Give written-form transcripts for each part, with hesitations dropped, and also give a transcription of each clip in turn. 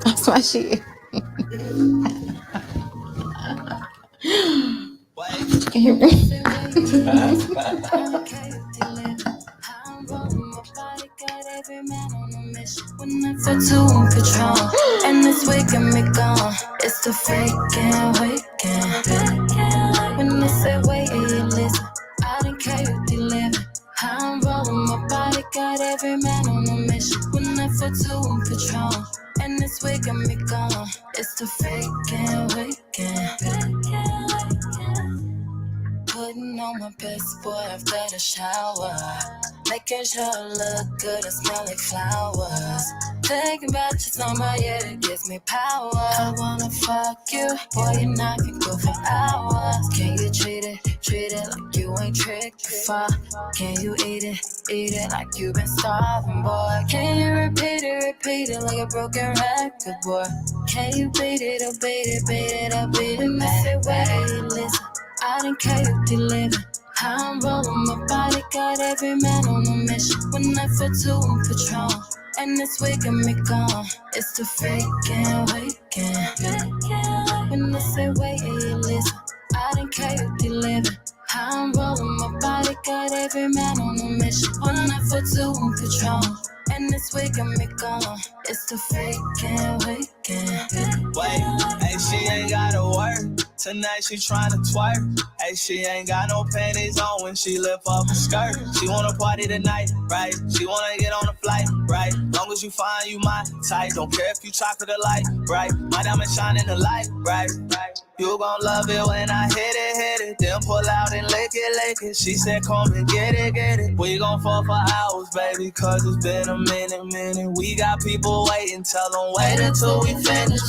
That's my shit. You can hear me. For two on Patron, and this weekend me gone. It's the freaking weekend. When they say wait, and you listen, I didn't care if you living. I'm rolling my body, got every man on a mission. When I for two on Patron, and this weekend me gone. It's the freaking weekend. Putting on my best boy after the shower. Making sure I look good and smell like flowers. Thinking about you so much, yeah, it gives me power. I wanna fuck you, boy, you know I can go for hours. Can you treat it like you ain't tricked before? Can you eat it like you been starving, boy? Can you repeat it like a broken record, boy? Can you beat it, oh beat it, beat it, oh beat it, man? Wait, listen. I didn't care if you living. I'm rolling my body, got every man on a mission. One night for two on Patron, and this weekend me gone. It's the freaking weekend. When I say wait, and you listen, I didn't care if you living. I'm rolling my body, got every man on a mission. One night for two on Patron, and this weekend me gone. It's the freaking weekend. Wait, hey, she ain't gotta work. Tonight she tryna twerk. Hey, she ain't got no panties on when she lift up her skirt. She wanna party tonight, right? She wanna get on a flight, right? Long as you find you my type. Don't care if you chocolate or light, right? My diamond shine in the light, right? You gon' love it when I hit it. Then pull out and lick it. She said, come and get it. We gon' fuck for hours, baby, cause it's been a minute. We got people waiting, tell them wait until we finish.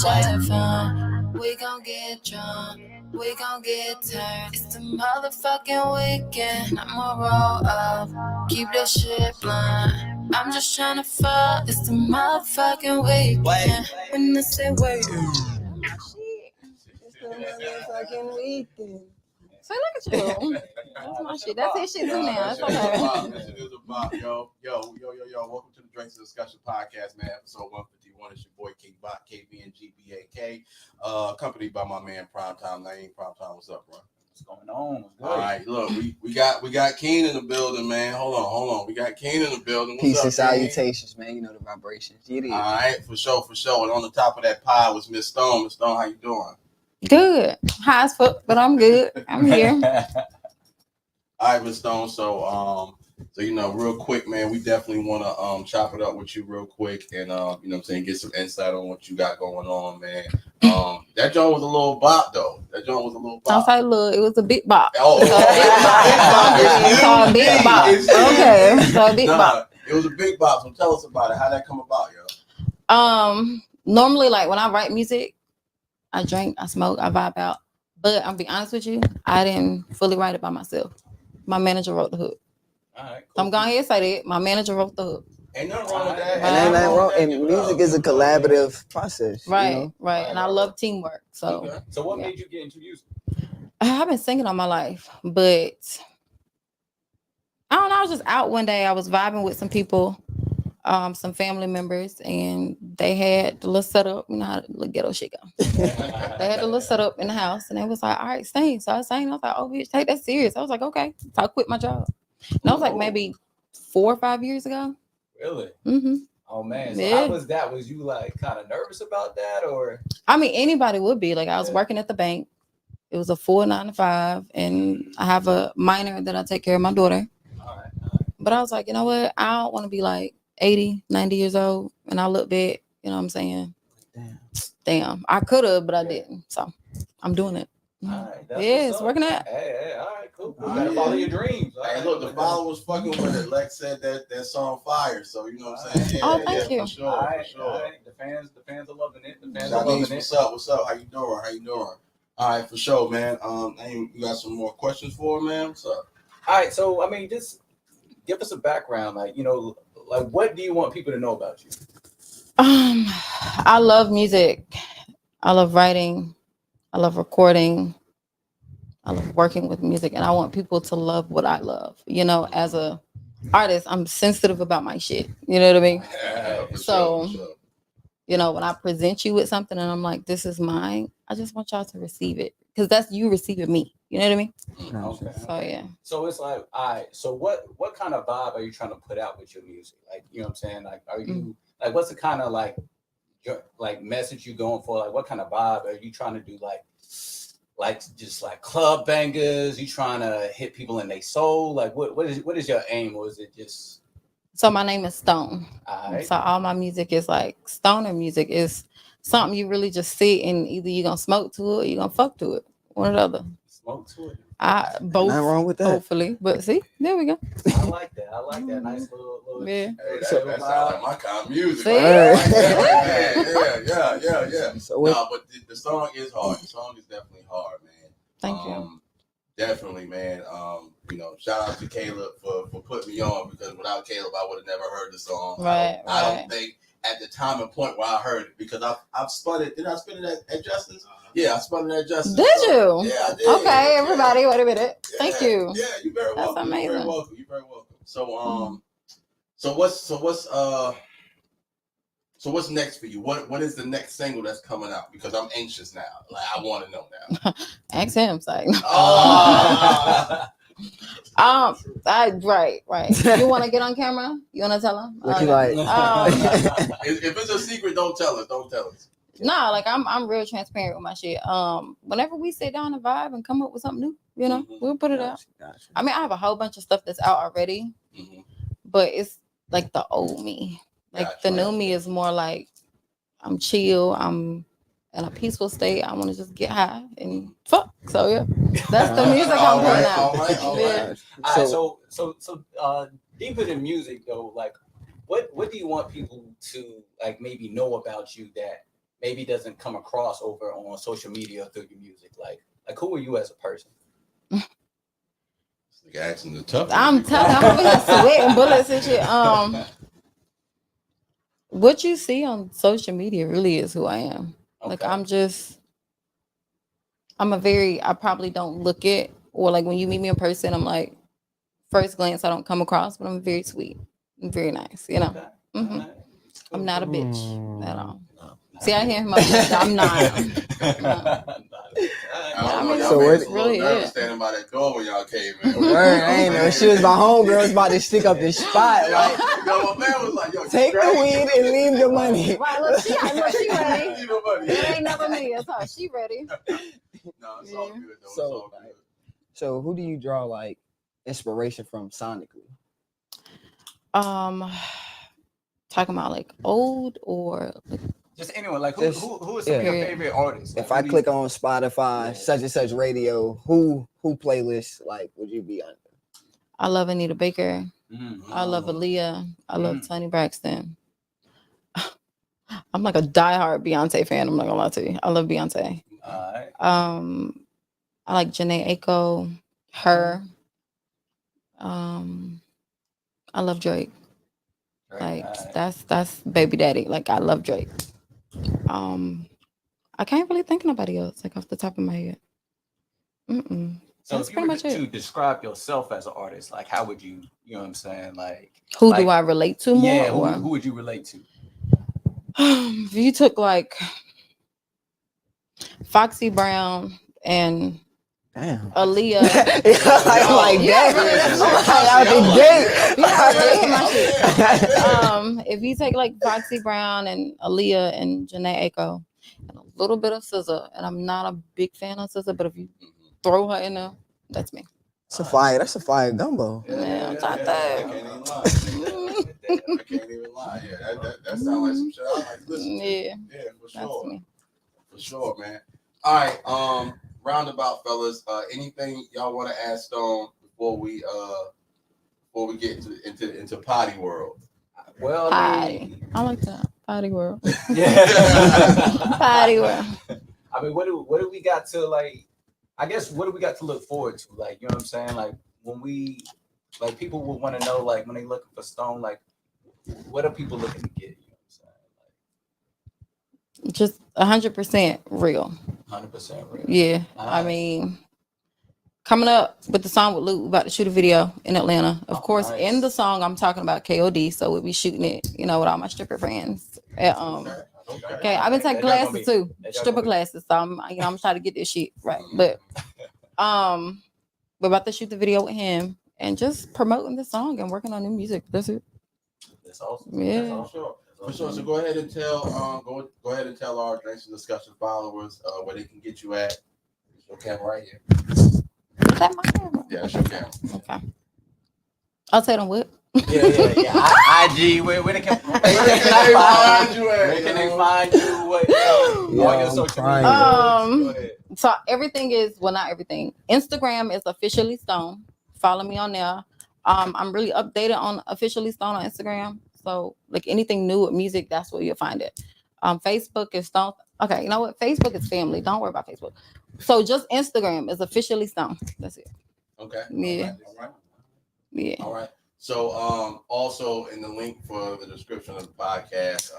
We gon' get drunk, we gon' get turned. It's the motherfucking weekend. I'ma roll up, keep that shit blunt. I'm just tryna fuck. It's the motherfucking weekend. When I say wait, It's the motherfucking weekend. So look at you. That's my shit. That's his shit too now. It's okay. This shit is about, yo. Welcome to the Drinks and Discussion Podcast, man. Episode 151. It's your boy King Bot, KBNGBAK. Accompanied by my man Primetime Lane. Primetime, what's up, bro? What's going on? What's good? All right, look, we got Keen in the building, man. Hold on. We got Keen in the building. Peace and salutations, man. You know the vibrations. All right, for sure. And on the top of that pie was Miss Stone. Miss Stone, how you doing? Good. High as fuck, but I'm good. I'm here. All right, Miss Stone. So real quick, man, we definitely want to chop it up with you real quick and get some insight on what you got going on, man. That joint was a little bop though. I'll say look, it was a big bop. Oh, a big bop. Okay. So a big bop. It was a big bop. So tell us about it. How'd that come about, yo? Normally, like when I write music, I drink, I smoke, I vibe out. But I'll be honest with you, I didn't fully write it by myself. My manager wrote the hook. All right, cool. So I'm going ahead and say that. My manager wrote the hook. Ain't nothing wrong with that. And ain't nothing wrong. And music is a collaborative process. Right. And I love teamwork. So okay. So what made you get into music? I've been singing all my life, but I don't know. I was just out one day. I was vibing with some people, some family members, and they had the little setup. You know how the little ghetto shit go. They had the little setup in the house, and they was like, all right, sing. So I was saying, I was like, oh, bitch, take that serious. I was like, okay. So I quit my job. And that was like maybe 4 or 5 years ago. Really? Mm-hmm. Oh, man. So how was that? Was you like kind of nervous about that, or? I mean, anybody would be. Like, I was working at the bank. It was a full 9 to 5, and I have a minor that I take care of my daughter. All right. But I was like, you know what? I don't want to be like 80, 90 years old, and I look bad. You know what I'm saying? Damn. I could have, but I didn't. So I'm doing it. All right. It's working out. Hey, all right, cool. You gotta follow your dreams. Hey, look, the follow was fucking with it. Lex said that song fire. So you know what I'm saying? Yeah, thank you. For sure, all right. The fans are loving it. What's up? How you doing? All right, for sure, man. You got some more questions for him, man? What's up? All right, so I mean, just give us a background, like what do you want people to know about you? I love music. I love writing. I love recording. I love working with music, and I want people to love what I love. As a artist, I'm sensitive about my shit. You know what I mean? Yeah, so sure. You know, when I present you with something and I'm like, this is mine, I just want y'all to receive it because that's you receiving me. You know what I mean? Okay. So yeah. So it's like, all right. So what kind of vibe are you trying to put out with your music? Like, you know what I'm saying? Like, are you like, what's the kind of like your like message you going for? Like, what kind of vibe are you trying to do? Like just like club bangers? You trying to hit people in their soul? Like, what is your aim, or is it just? So my name is Stone. All right. So all my music is like stoner music. Is something you really just sit and either you're gonna smoke to it or you're gonna fuck to it. One or the other. Smoke to it. Both. Nothing wrong with that. Hopefully. But see, there we go. I like that. I like that. Nice little Yeah. Hey, that sounds like my kind of music. See? Yeah. So what? No, but the song is hard. The song is definitely hard, man. Thank you. Definitely, man. You know, shout out to Caleb for putting me on, because without Caleb, I would have never heard the song. Right. I don't think at the time and point where I heard it, because I've spun it. Did I spin it at Justin's? Yeah, I spun it at Justin's. Did you? Yeah, I did. Okay, everybody, wait a minute. Yeah, Thank you. Yeah, you're very welcome. That's amazing. You're very welcome. You're very welcome. So what's next for you? What is the next single that's coming out? Because I'm anxious now. Like, I want to know now. Ask him, say. Oh. Right. You want to get on camera? You want to tell him? What you like? If it's a secret, don't tell us. Don't tell us. No, like I'm real transparent with my shit. Whenever we sit down and vibe and come up with something new, you know, we'll put it out. Gotcha. I mean, I have a whole bunch of stuff that's out already, but it's like the old me. Like the new me is more like I'm chill. I'm in a peaceful state. I want to just get high and fuck. So yeah, that's the music I'm putting out. All right. So deeper than music though, like what do you want people to like maybe know about you that maybe doesn't come across over on social media through your music? Like who are you as a person? Like asking the tough. I'm telling you, I'm over here sweating bullets and shit. What you see on social media really is who I am. Okay. Like I probably don't look it, or like when you meet me in person, I'm like, first glance I don't come across, but I'm very sweet and very nice, you know. Okay. Right. I'm not a bitch at all. See, I hear him. I'm not. So what? Really is. Standing by that door when y'all came in. Word, I ain't know. She was my homegirl. Was about to stick up the spot. Like, my man was like, "Yo, take the weed and leave the money." Right, look, she ready. Leave the money. It ain't never me. It's her. She ready. No, it's all good though. It's all good. So who do you draw like inspiration from sonically? Talking about like old or like, just anyone. Like who is some of your favorite artists? If I click on Spotify, such and such radio, who playlists like would you be on? I love Anita Baker. Mm-hmm. I love Aaliyah. I love Toni Braxton. I'm like a diehard Beyonce fan. I'm not gonna lie to you. I love Beyonce. All right. I like Janae Aiko. Her. I love Drake. Like that's baby daddy. Like I love Drake. I can't really think of nobody else like off the top of my head. So that's if you pretty were much to it. Describe yourself as an artist, like how would you know what I'm saying? Like Who do I relate to more? Yeah, or? who would you relate to? If you took like Foxy Brown and Damn. Aaliyah. I'm like, if you take like Foxy Brown and Aaliyah and Janae Aiko and a little bit of SZA, and I'm not a big fan of SZA, but if you throw her in there, that's me. That's a fire gumbo. Yeah, I'm talking I can't even lie. Yeah, that sounds like some shit I like to listen to. Yeah, for sure. Me. For sure, man. All right, roundabout fellas. Anything y'all want to ask Stone before we get into potty world? Well, I like that potty world. Yeah, potty world. I mean, what do we got to like? I guess what do we got to look forward to? Like, you know what I'm saying? Like when we like people will want to know like when they looking for Stone, like what are people looking to get? You know what I'm saying? Like, just 100% real. 100% real. Yeah, I mean, coming up with the song with Luke, we're about to shoot a video in Atlanta. Of course, in the song, I'm talking about KOD, so we'll be shooting it, you know, with all my stripper friends at Okay, I've been taking classes too, stripper classes. So I'm trying to get this shit right. But we're about to shoot the video with him and just promoting the song and working on new music. That's it. That's awesome. Yeah. That's awesome. For sure. So go ahead and tell go ahead and tell our Drinks and Discussion followers where they can get you at. It's your camera right here. Is that my camera? Yeah, it's your camera. Okay. I'll tell them what. Yeah. IG, where they can find you at? Where can they find you? What, on your social media? So everything is, well, not everything. Instagram is Officially Stone. Follow me on there. I'm really updated on Officially Stone on Instagram. So like anything new with music, that's where you'll find it. Facebook is Stone. Okay, you know what? Facebook is family. Don't worry about Facebook. So just Instagram is Officially Stone. That's it. Okay. Yeah. All right. Yeah. All right. So also in the link for the description of the podcast,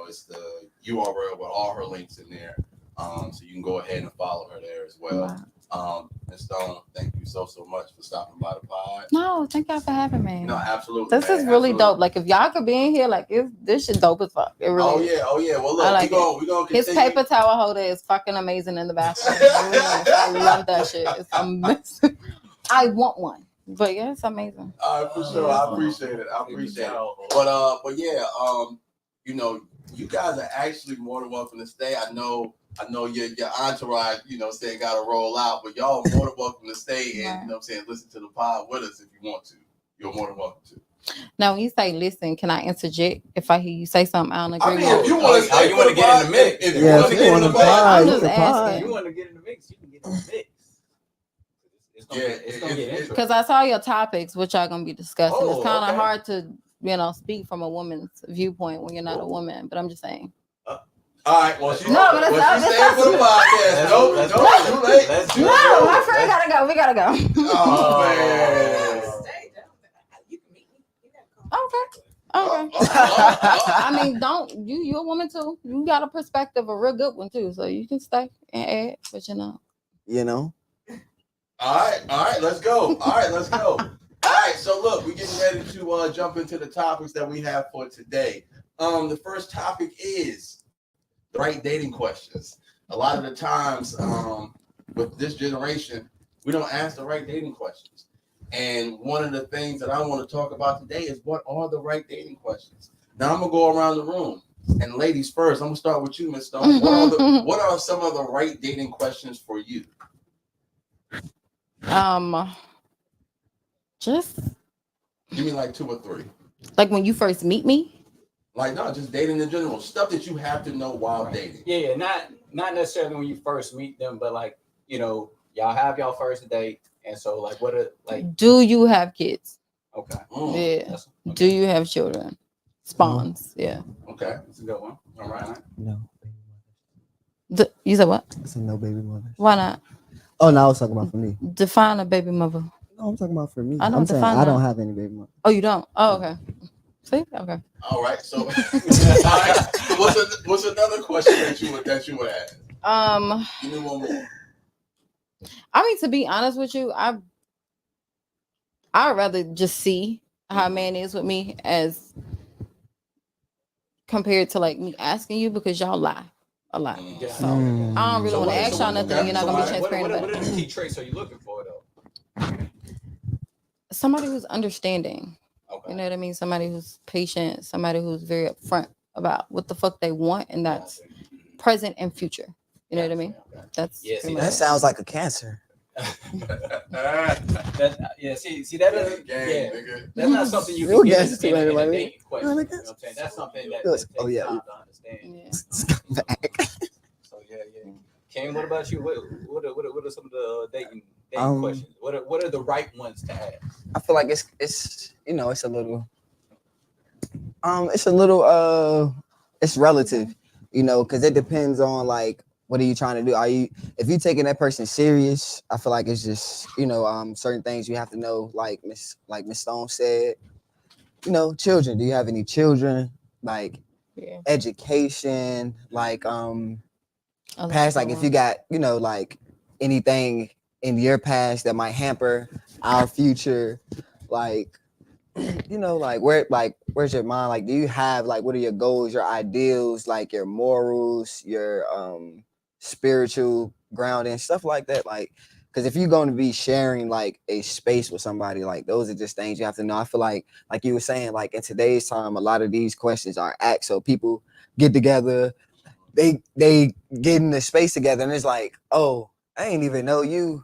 it's the URL with all her links in there. So you can go ahead and follow her there as well. Wow. Ms. Stone, thank you so much for stopping by the pod. No, thank y'all for having me. No, absolutely. This is really dope. Like if y'all could be in here, like this shit dope as fuck. It really Oh yeah. Well, look, like we're gonna his continue. paper towel holder is fucking amazing in the bathroom. I love that shit. It's amazing. I want one. But yeah, it's amazing. For sure. I appreciate it. But yeah, you guys are actually more than welcome to stay. I know your entourage, saying gotta roll out, but y'all are more than welcome to stay and listen to the pod with us if you want to. You're more than welcome to. Now, when you say listen, can I interject if I hear you say something I don't agree with? If you want to, you want to get in the mix. If you want to get in the mix, I'm just asking. You want to get in the mix, you can get in the mix. It's gonna get interesting. Because I saw your topics, which y'all gonna be discussing. It's kind of okay. hard to, speak from a woman's viewpoint when you're not a woman. But I'm just saying. All right. Well, she's No, but that's not- staying for the podcast. Let's No, too late. Let's do No, it. my friend gotta go. We gotta go. Oh man. Okay. I mean, don't you're a woman too. You got a perspective, a real good one too. So you can stay and add, but All right, let's go. All right, so look, we're getting ready to jump into the topics that we have for today. The first topic is the right dating questions. A lot of the times, with this generation, we don't ask the right dating questions. And one of the things that I want to talk about today is what are the right dating questions. Now I'm gonna go around the room, and ladies first. I'm gonna start with you, Ms. Stone. What are some of the right dating questions for you? just Give me like 2 or 3. like when you first meet me. Like no, just dating in general, stuff that you have to know while dating. Yeah, not necessarily when you first meet them, but like y'all have y'all first date, and so like what are like? Do you have kids? Okay. Yeah. Okay. Do you have children? Spawns. Yeah. Okay, That's a good one. All right. No. You said what? I said no baby mother. Why not? Oh, no, I was talking about for me. Define a baby mother. No, I'm talking about for me. I know, I'm saying define I don't that. have any baby mother. Oh, you don't? Oh, okay. See? Okay. all right. So, all right. What's another question that you would ask? Give me one more. I mean, to be honest with you, I'd rather just see how a man is with me as compared to like me asking you, because y'all lie a lot. Yeah. So I don't really want to ask y'all nothing. You're not gonna be transparent What about are the it. key traits are you looking for though? Somebody who's understanding. Okay. You know what I mean? Somebody who's patient. Somebody who's very upfront about what the fuck they want, and that's present and future. You know what I mean? That's Yeah, pretty see, much That it. sounds like a cancer. See that is Nigga. that's not something you You'll can get guess in too, a everybody. dating question. You know Like what I'm saying? That's something that Yes. takes Oh, yeah. time to understand. Yeah. Back. So yeah. Ken, what about you? What are some of the dating questions? What are the right ones to ask? I feel like it's it's a little it's relative, because it depends on like what are you trying to do. If you taking that person serious, I feel like it's just certain things you have to know, like Miss Stone said, children. Do you have any children? Like Yeah. education, like Other past, like if people. you got like anything in your past that might hamper our future, like you know, where's your mind? Like, do you have like what are your goals, your ideals, like your morals, your spiritual grounding, stuff like that? Like, because if you're going to be sharing like a space with somebody, like those are just things you have to know. I feel like you were saying, like in today's time, a lot of these questions are asked. So people get together, they get in the space together, and it's like, oh, I ain't even know you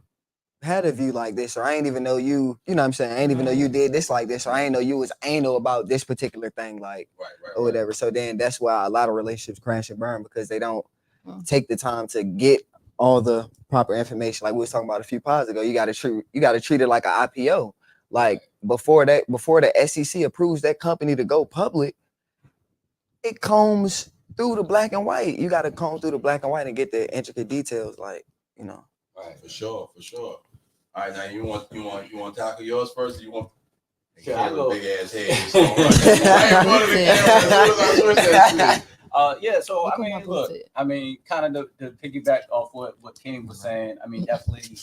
had a view like this, or I ain't even know you know what I'm saying, I ain't even know you did this like this, or I ain't know you was anal about this particular thing, like or whatever. So then that's why a lot of relationships crash and burn, because they don't take the time to get all the proper information. Like we was talking about a few pods ago, you gotta treat it like an IPO. Like before the SEC approves that company to go public, it combs through the black and white. You gotta comb through the black and white and get the intricate details, like, you know. Right, for sure. All right, now you want to tackle yours first, or you want? Sure, I go. Big ass head. So yeah. So I mean, look, I mean, kind of to piggyback off what Kenny was saying. I mean, definitely,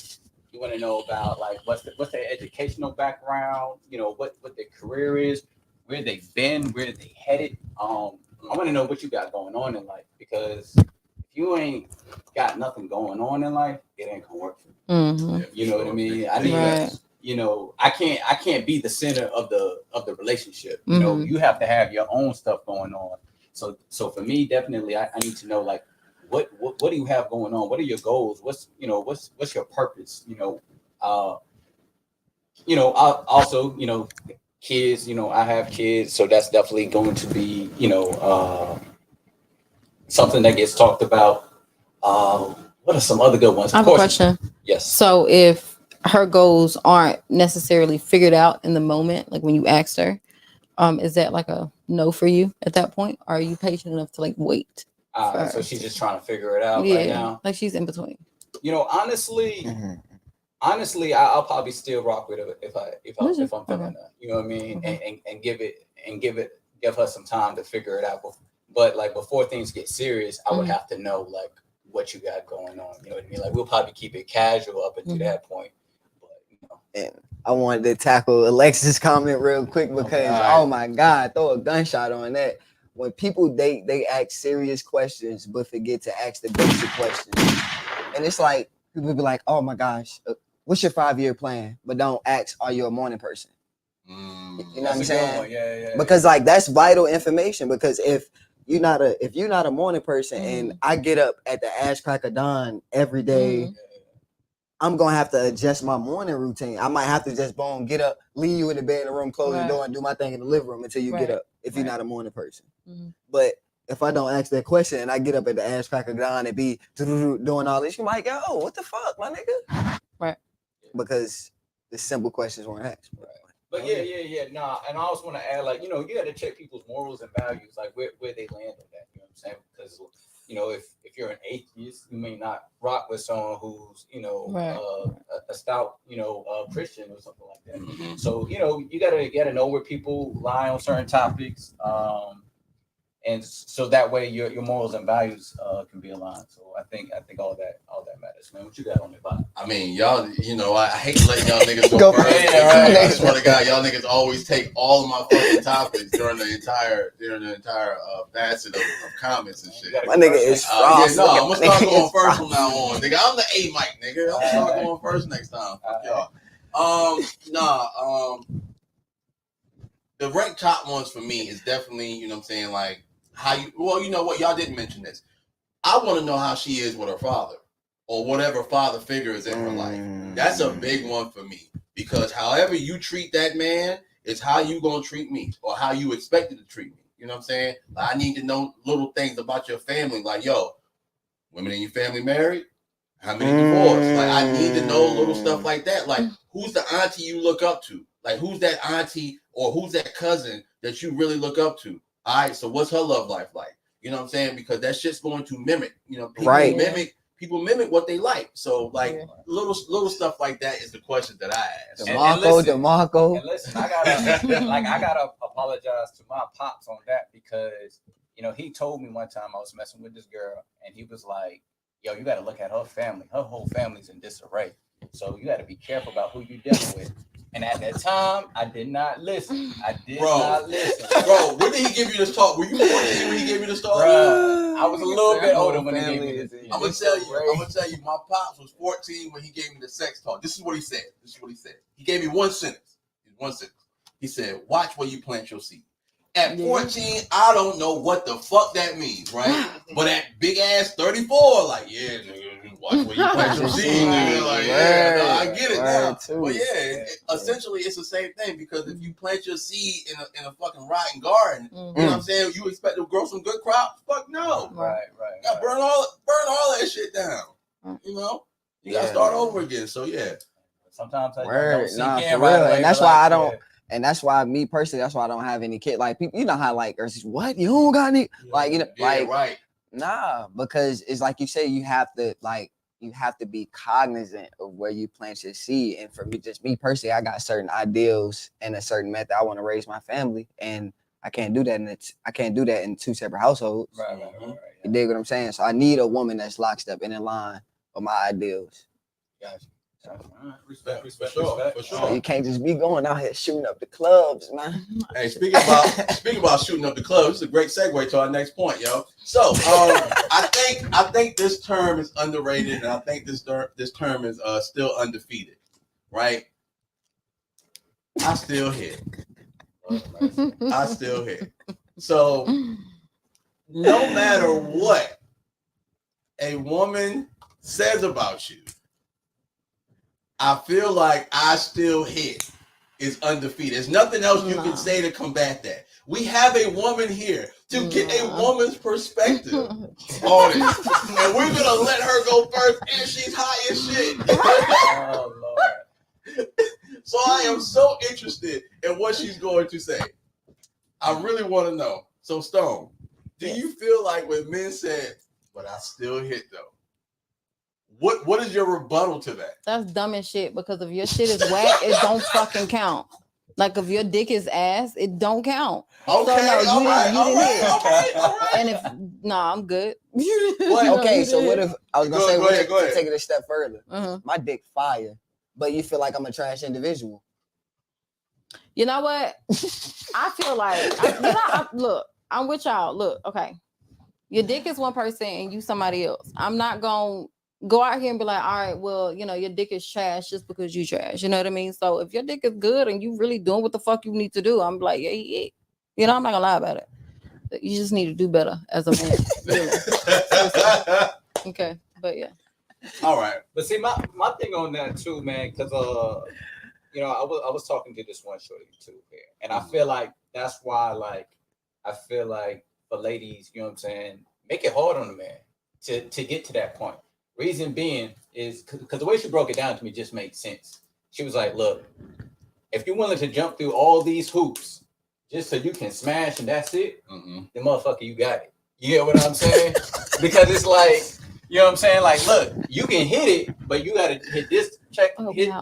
you want to know about like what's their educational background. You know, what their career is, where they've been, where they headed. I want to know what you got going on in life, because if you ain't got nothing going on in life, it ain't gonna work for you. Mm-hmm. You know what I mean? I need, you know, I can't be the center of the relationship. You know, you have to have your own stuff going on. So for me, definitely, I need to know like what do you have going on? What are your goals? What's your purpose? I also, kids. I have kids, so that's definitely going to be something that gets talked about. What are some other good ones? I have a question. Yes. So if her goals aren't necessarily figured out in the moment, like when you asked her, is that like a no for you at that point? Or are you patient enough to like wait? So she's just trying to figure it out right now. Like she's in between. Honestly, I'll probably still rock with her if I'm feeling that. You know what I mean? And give her some time to figure it out. But like before things get serious, I would have to know like what you got going on. You know what I mean? Like we'll probably keep it casual up until that point. But And I wanted to tackle Alexis' comment real quick because oh my God, throw a gunshot on that. When people they ask serious questions but forget to ask the basic questions, and it's like people be like, "Oh my gosh, what's your 5-year plan?" But don't ask, "Are you a morning person?" You know what I'm saying? Yeah. Because like that's vital information. Because if you're not a morning person, and I get up at the ash crack of dawn every day, I'm gonna have to adjust my morning routine. I might have to just get up, leave you in the bed in the room, close the door, and do my thing in the living room until you get up. If you're not a morning person, but if I don't ask that question and I get up at the ash crack of dawn and be doing all this, you might go, "Oh, what the fuck, my nigga?" Right? Because the simple questions weren't asked. Right. But yeah. Nah, and I also want to add, like, you got to check people's morals and values, like where they land on that. You know what I'm saying? Because if you're an atheist, you may not rock with someone who's a stout Christian or something like that. So you gotta know where people lie on certain topics, and so that way your morals and values can be aligned. So I think all that matters, man. What you got on the bottom? I mean, y'all, I hate to let y'all niggas go first. I swear to God, y'all niggas always take all of my fucking topics during the entire facet of comments and shit. My nigga is I'm gonna start going first from now on, nigga. I'm the A mic, nigga. I'm gonna start going first next time. Fuck y'all. The ranked top ones for me is definitely, like how you. Well, you know what? Y'all didn't mention this. I want to know how she is with her father, or whatever father figure is in her life. That's a big one for me, because however you treat that man is how you gonna treat me, or how you expected to treat me. You know what I'm saying? Like, I need to know little things about your family, like, yo, women in your family married? How many divorced? Like, I need to know little stuff like that. Like, who's the auntie you look up to? Like, who's that auntie or who's that cousin that you really look up to? All right, so what's her love life like? You know what I'm saying? Because that shit's going to mimic. People mimic what they like. So like little stuff like that is the questions that I ask. DeMarco. And listen, I gotta apologize to my pops on that, because he told me one time I was messing with this girl, and he was like, "Yo, you gotta look at her family. Her whole family's in disarray. So you gotta be careful about who you're dealing with." And at that time, I did not listen. Bro, when did he give you this talk? Were you 14 when he gave you this talk? Bro, I was a little bit older when he gave me this. I'm gonna tell you, my pops was 14 when he gave me the sex talk. This is what he said. He gave me one sentence. He said, watch where you plant your seed. At 14, I don't know what the fuck that means, right? But at big ass 34, like, yeah, nigga, watch where you plant your seed, nigga. Like, yeah, no, I get it now. But yeah, essentially, it's the same thing because if you plant your seed in a fucking rotten garden, you know what I'm saying? You expect to grow some good crops? Fuck no. Right. You gotta burn all that shit down. You know, you gotta start over again. So yeah. Sometimes I don't see for real, and that's why I don't. And that's why me personally, that's why I don't have any kids. Like people, you know how like girls, what you don't got any? Like right. Nah, because it's like you say, you have to be cognizant of where you plant your seed. And for me, just me personally, I got certain ideals and a certain method I want to raise my family, and I can't do that. I can't do that in two separate households. Right. You dig what I'm saying? So I need a woman that's lockstep and in line with my ideals. Gotcha. Respect. For sure. So you can't just be going out here shooting up the clubs, man. Hey, speaking about shooting up the clubs, this is a great segue to our next point, yo. So, I think this term is underrated, and I think this term is still undefeated, right? I still hit. So, no matter what a woman says about you, I feel like I still hit is undefeated. There's nothing else you can say to combat that. We have a woman here to get a woman's perspective on it. And we're going to let her go first, and she's high as shit. Oh, Lord. So I am so interested in what she's going to say. I really want to know. So, Stone, do you feel like when men said, but I still hit, though? What is your rebuttal to that? That's dumb as shit, because if your shit is whack, it don't fucking count. Like if your dick is ass, it don't count. Okay, so no, all right. And if I'm good. Okay, so what if I was gonna say, go ahead. Take it a step further? My dick fire, but you feel like I'm a trash individual. You know what? I feel like look, I'm with y'all. Look, okay, your dick is one person and you somebody else. I'm not gonna go out here and be like, all right, well, you know, your dick is trash just because you trash. You know what I mean? So if your dick is good and you really doing what the fuck you need to do, I'm like, yeah. You know, I'm not gonna lie about it. You just need to do better as a man. Okay, but yeah. All right. But see, my thing on that too, man, because you know, I was talking to this one shorty too here, and I feel like that's why, like, I feel like for ladies, you know what I'm saying, make it hard on the man to get to that point. Reason being is because the way she broke it down to me just made sense. She was like, look, if you're willing to jump through all these hoops just so you can smash and that's it, then motherfucker, you got it. You get what I'm saying? Because it's like, you know what I'm saying? Like, look, you can hit it, but you got to hit this check,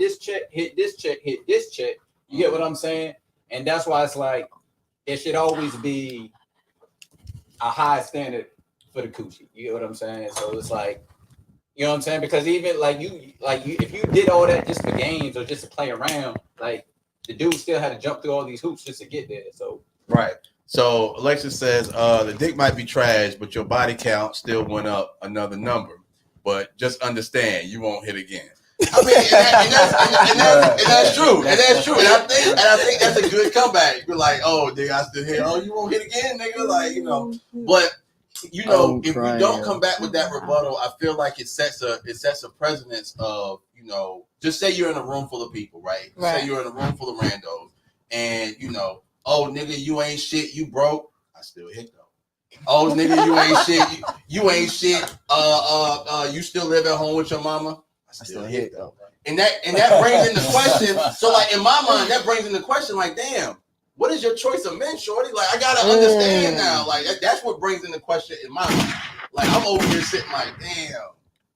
this check, hit this check, hit this check. You get what I'm saying? And that's why it's like, it should always be a high standard for the coochie. You get what I'm saying? So it's like, you know what I'm saying? Because even like you, if you did all that just for games or just to play around, like the dude still had to jump through all these hoops just to get there. So right. So Alexis says the dick might be trash, but your body count still went up another number. But just understand, you won't hit again. I mean, and that's true. And that's true. And I think that's a good comeback. You're like, oh, nigga, I still hit. Oh, you won't hit again, nigga. Like, you know, but. You know, if you don't come back with that rebuttal, I feel like it sets a precedence of, you know, just say you're in a room full of people, right? Say you're in a room full of randos, and you know, oh nigga, you ain't shit, you broke. I still hit though. Oh nigga, you ain't shit, you ain't shit. You still live at home with your mama. I still hit though. And that brings into question. So like in my mind, that brings into question, like, damn. What is your choice of men, shorty? Like, I gotta understand now. Like, that's what brings into question in my mind. Like, I'm over here sitting like, damn,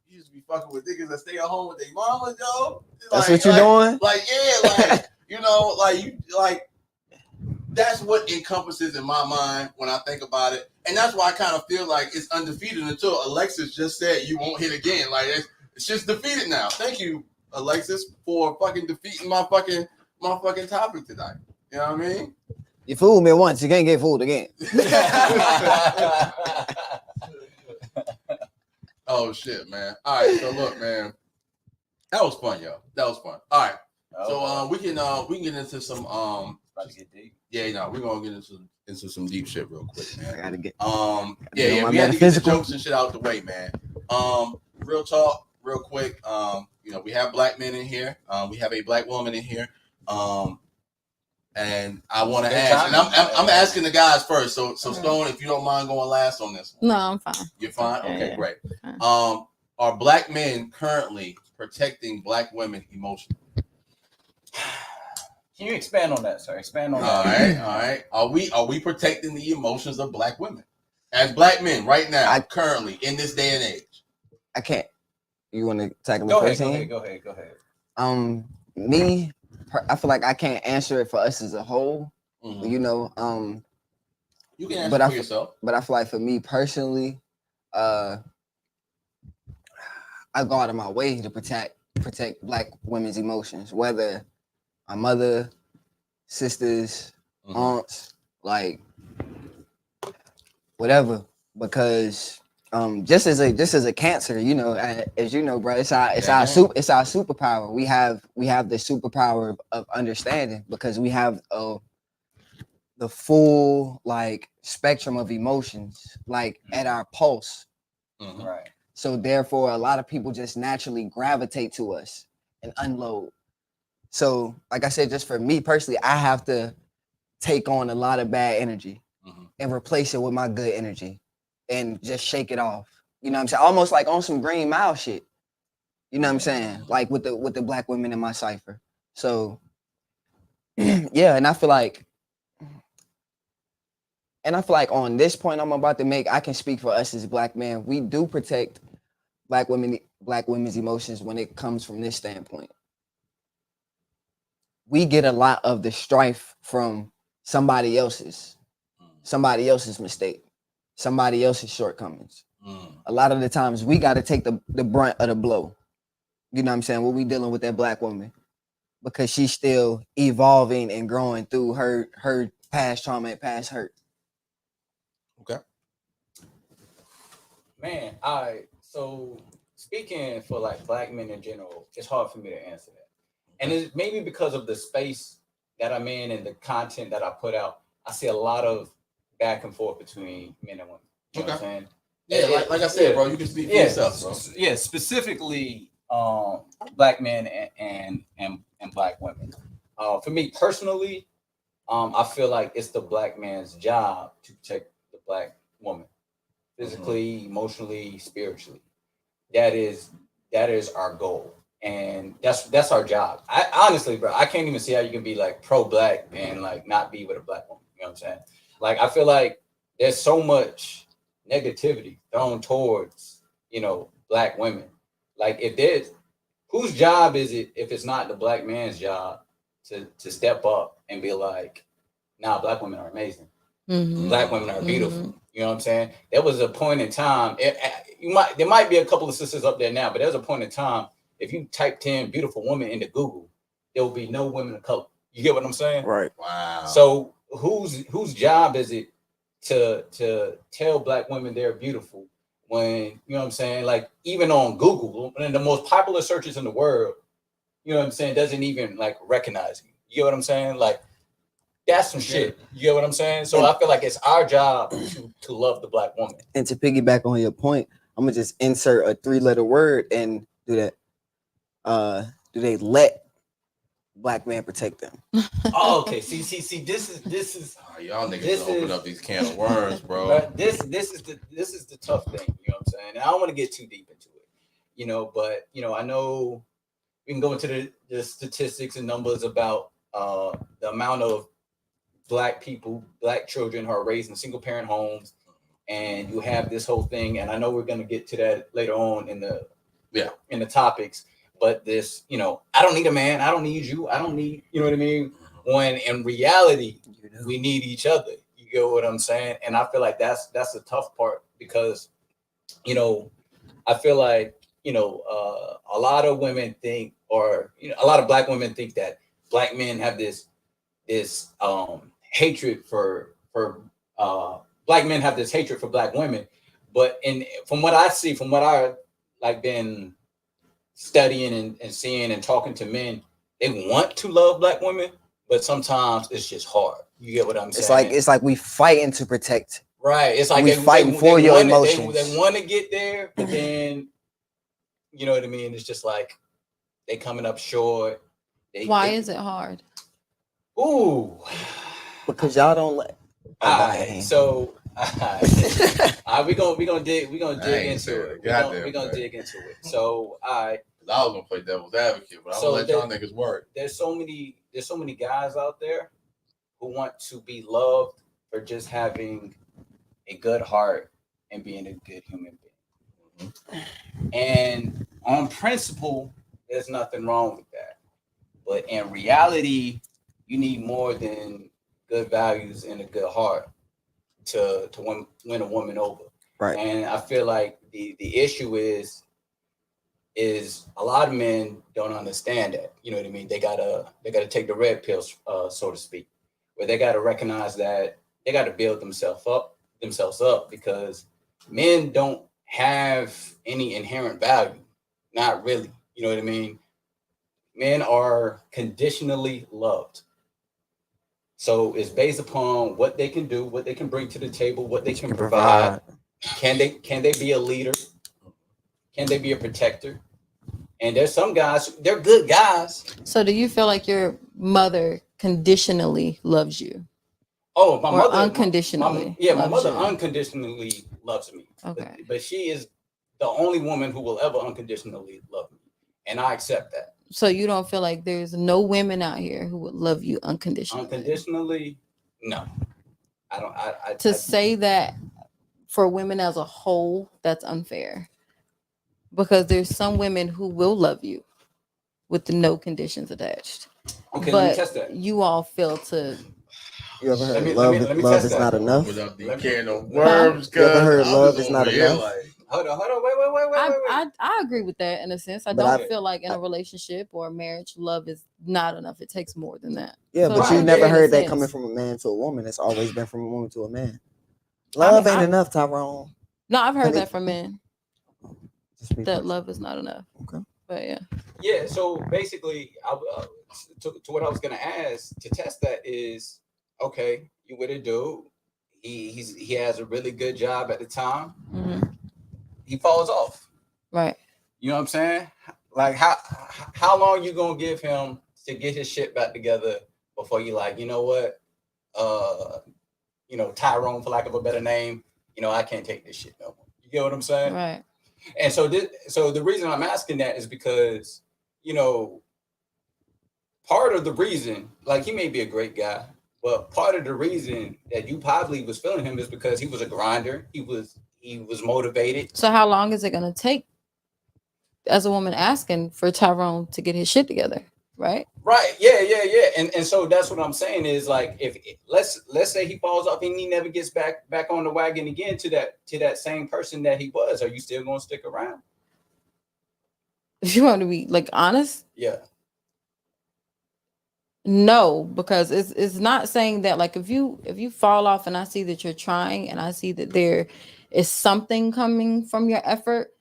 you just be fucking with niggas that stay at home with their mamas, yo. That's what you're doing? Like, yeah, like, you know, like, that's what encompasses in my mind when I think about it. And that's why I kind of feel like it's undefeated until Alexis just said you won't hit again. Like, it's just defeated now. Thank you, Alexis, for fucking defeating my motherfucking topic tonight. You know what I mean? You fooled me once, you can't get fooled again. Oh shit, man. All right, so look, man. That was fun, yo. That was fun. All right. So we can get into some about to get deep. yeah, no, we're gonna get into some deep shit real quick, I man. gotta get Yeah, we had to get the jokes and shit out the way, man. Real talk, real quick. You know, we have black men in here. We have a black woman in here. And I want to ask, and I'm asking the guys first. So Stone, if you don't mind going last on this one. No, I'm fine. You're fine? Okay, Yeah. great. Fine. Are black men currently protecting black women emotionally? Can you expand on that, sir? Expand on that. All right. Are we protecting the emotions of black women as black men right now, currently in this day and age? I can't. You want to tackle the Go first ahead, hand? go ahead. I feel like I can't answer it for us as a whole. Mm-hmm. You know, you can answer for yourself. But I feel like for me personally, I go out of my way to protect black women's emotions, whether my mother, sisters, aunts, like whatever, because just as a Cancer, you know, as you know, bro, it's our superpower. We have the superpower of understanding because we have the full like spectrum of emotions like at our pulse. Right. So therefore, a lot of people just naturally gravitate to us and unload. So, like I said, just for me personally, I have to take on a lot of bad energy and replace it with my good energy and just shake it off. You know what I'm saying? Almost like on some Green Mile shit. You know what I'm saying? Like with the black women in my cipher. So, yeah, and I feel like on this point I'm about to make, I can speak for us as black men. We do protect black women's emotions when it comes from this standpoint. We get a lot of the strife from somebody else's mistake, somebody else's shortcomings. A lot of the times we got to take the brunt of the blow. You know what I'm saying? When we dealing with that black woman, because she's still evolving and growing through her past trauma and past hurt. Okay. Man, so speaking for like black men in general, it's hard for me to answer that. And it's maybe because of the space that I'm in and the content that I put out, I see a lot of back and forth between men and women. You know what I'm saying? Yeah, like I said, bro, you can speak for yourself, bro. Yeah, specifically black men and black women. For me personally, I feel like it's the black man's job to protect the black woman, physically, emotionally, spiritually. That is our goal, and that's our job. I honestly, bro, I can't even see how you can be like pro-black and like not be with a black woman. You know what I'm saying? Like, I feel like there's so much negativity thrown towards, you know, black women. Like, if there's, whose job is it if it's not the black man's job to step up and be like, nah, black women are amazing. Black women are beautiful. You know what I'm saying? There was a point in time, there might be a couple of sisters up there now, but there's a point in time, if you typed in beautiful woman into Google, there will be no women of color. You get what I'm saying? Right. Wow. So whose job is it to tell black women they're beautiful when, you know what I'm saying? Like, even on Google, one of the most popular searches in the world, you know what I'm saying, doesn't even like recognize you. You get what I'm saying? Like, that's some shit. You get what I'm saying? So I feel like it's our job to love the black woman. And to piggyback on your point, I'm gonna just insert a 3-letter word and do that. Do they let black men protect them? Oh, okay. See. This is. Oh, y'all niggas open up these can of worms, bro. This is the tough thing. You know what I'm saying? And I don't want to get too deep into it. You know, but you know, I know we can go into the statistics and numbers about the amount of black children who are raised in single parent homes, and you have this whole thing. And I know we're gonna get to that later on in the topics. But this, you know, I don't need a man. I don't need you. I don't need, you know what I mean? When in reality, we need each other. You get what I'm saying? And I feel like that's the tough part because, you know, I feel like, you know, a lot of women think, or, you know, a lot of black women think that black men have this hatred for black men have this hatred for black women, but from what I see, from what I like been studying and seeing and talking to men, they want to love black women, but sometimes it's just hard. You get what I'm saying? It's like we fighting to protect. Right. It's like we fighting for your emotions. They want to get there, but then you know what I mean. It's just like they coming up short. Why is it hard? Ooh, because y'all don't let. All right, so we gonna dig into it. We're gonna dig into it. So I was gonna play devil's advocate, but I'm gonna let y'all niggas work. There's so many guys out there who want to be loved for just having a good heart and being a good human being. Mm-hmm. And on principle, there's nothing wrong with that. But in reality, you need more than good values and a good heart to win a woman over. Right. And I feel like the issue is a lot of men don't understand that. You know what I mean? They gotta take the red pills, so to speak, where they gotta recognize that they gotta build themselves up because men don't have any inherent value. Not really. You know what I mean? Men are conditionally loved. So it's based upon what they can do, what they can bring to the table, what they can provide. Can they be a leader? Can they be a protector? And there's some guys, they're good guys. So do you feel like your mother conditionally loves you? Oh, my mother unconditionally. My mother unconditionally loves me. Okay. But she is the only woman who will ever unconditionally love me. And I accept that. So you don't feel like there's no women out here who would love you unconditionally? Unconditionally, no. I don't. To say that for women as a whole, that's unfair. Because there's some women who will love you with the no conditions attached. Okay, but let me test that. You all fail to. You ever heard love is not enough? Without the can of worms, you ever heard love is not enough? Hold on, wait. I agree with that in a sense. I don't feel like in a relationship or a marriage, love is not enough. It takes more than that. Yeah, so but you never heard that coming from a man to a woman. It's always been from a woman to a man. Love ain't enough, Tyrone. No, I've heard that from men. That love is not enough. Okay. But yeah. Yeah, so basically, to what I was going to ask to test that is, okay, you with a dude. He has a really good job at the time. Mm-hmm. He falls off. Right. You know what I'm saying? Like how long you gonna give him to get his shit back together before you like, you know what? Tyrone, for lack of a better name, I can't take this shit no more. You get what I'm saying? Right. And so the reason I'm asking that is because, part of the reason, like, he may be a great guy, but part of the reason that you probably was feeling him is because he was a grinder. He was motivated. So how long is it going to take as a woman asking for Tyrone to get his shit together? Right. Right. Yeah. And so that's what I'm saying is, like, if let's say he falls off and he never gets back on the wagon again to that same person that he was, are you still going to stick around? If you want to be like honest. Yeah. No, because it's not saying that, like, if you fall off and I see that you're trying and I see that there is something coming from your effort,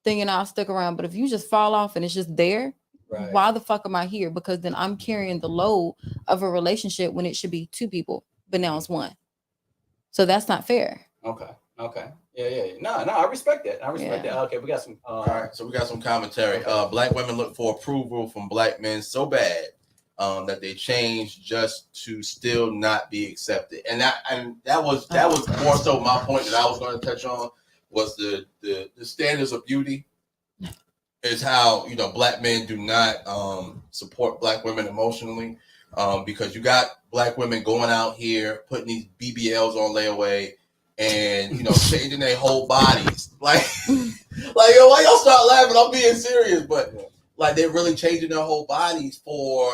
then I'll stick around. But if you just fall off and it's just there, right, why the fuck am I here? Because then I'm carrying the load of a relationship when it should be two people, but now it's one. So that's not fair. Okay. Yeah. No, I respect that. That. Okay, we got some. All right, so we got some commentary. Black women look for approval from black men so bad that they change just to still not be accepted, and that was more so my point that I was going to touch on was the standards of beauty is how black men do not support black women emotionally because you got black women going out here putting these BBLs on layaway and changing their whole bodies like yo, why y'all start laughing? I'm being serious, but like they're really changing their whole bodies for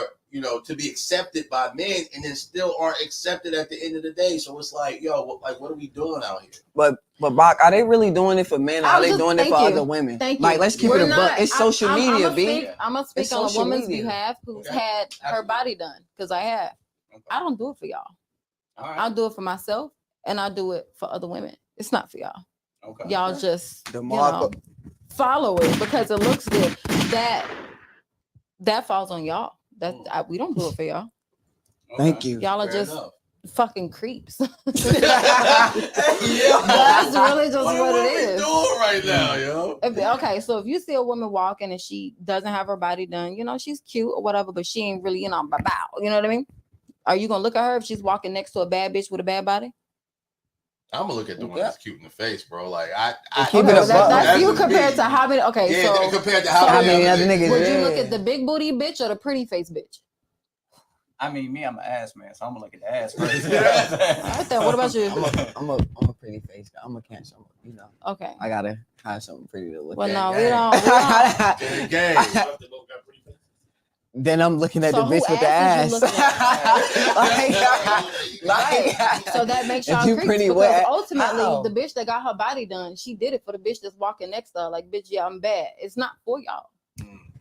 to be accepted by men, and then still aren't accepted at the end of the day. So it's like, yo, what are we doing out here? But But Bach, are they really doing it for men? Or I are was they just- doing it for thank you. other women? Thank you. Like, let's keep We're it a buck. It's social media, B. I'm gonna speak It's on a social woman's media. behalf who's Okay. had her Absolutely. body done, because I have. Okay. I don't do it for y'all. All right. I'll do it for myself, and I do it for other women. It's not for y'all. Okay. Y'all just The you mark. know, follow it because it looks good. That falls on y'all. We don't do it for y'all. Okay. Thank you. Y'all are Fair just enough. fucking creeps. Hey, yo, That's really just what what it we is. doing right now, yo? Okay, so if you see a woman walking and she doesn't have her body done, you know, she's cute or whatever, but she ain't really, you know, bow. You know what I mean? Are you gonna look at her if she's walking next to a bad bitch with a bad body? I'm gonna look at the one Yeah. that's cute in the face, bro. Like I Keep it Okay, a well, buck. that's you just compared me. to how many? Okay, Yeah, so compared to so how How many many other niggas. niggas? would you Yeah. look at the big booty bitch or the pretty face bitch? I mean, me, I'm an ass man, so I'm gonna look at the ass first. All right, then. What about you? I'm a pretty face guy. I'm a cancer. You know, Okay. I gotta have something pretty to look Well, at. no, gang. we don't. Gang. Then I'm looking at So the bitch who with the asses ass. you looking like, So that makes if y'all you creeps pretty, because what? ultimately How? the bitch that got her body done, she did it for the bitch that's walking next to her. Like, bitch, yeah, I'm bad. It's not for y'all.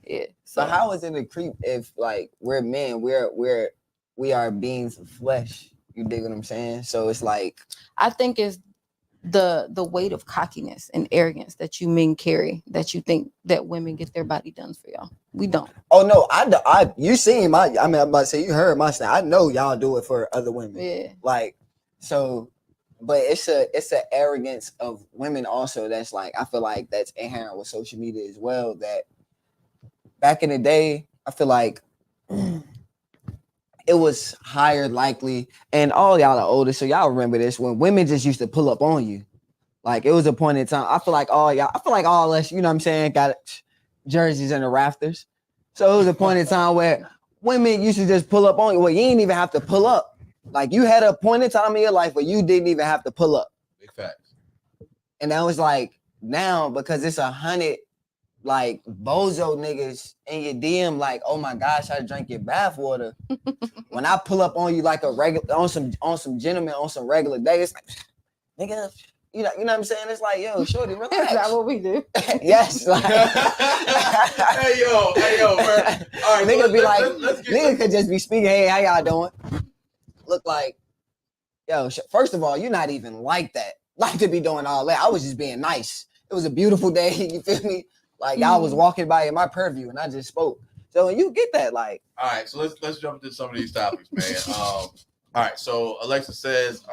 Yeah. So So how is it a creep if like we're men, we are beings of flesh? You dig what I'm saying? So it's like I think it's the weight of cockiness and arrogance that you men carry that you think that women get their body done for y'all. We don't. oh no, you seen my I'm about to say you heard my stand. I know y'all do it for other women. Yeah. Like so, but it's a arrogance of women also that's like I feel like that's inherent with social media as well. That back in the day, I feel like it was higher likely, and all y'all are older, so y'all remember this when women just used to pull up on you. Like it was a point in time. I feel like all us, you know what I'm saying, got jerseys in the rafters. So it was a point in time where women used to just pull up on you. Well, you didn't even have to pull up. Like you had a point in time in your life where you didn't even have to pull up. Big facts. And that was like now because it's 100 like bozo niggas in your DM, like, oh my gosh, I drank your bath water. When I pull up on you like a regular on some gentlemen on some regular days, like, nigga, you know what I'm saying? It's like, yo, shorty, relax. Is that what we do? Yes, like hey yo, man. All right, nigga so be like, let's get nigga could just be speaking, hey, how y'all doing? Look like, yo, first of all, you're not even like that. Like to be doing all that. I was just being nice. It was a beautiful day, you feel me? Like y'all was walking by in my purview and I just spoke. So when you get that, like, all right, so let's jump into some of these topics, man. All right, so Alexa says,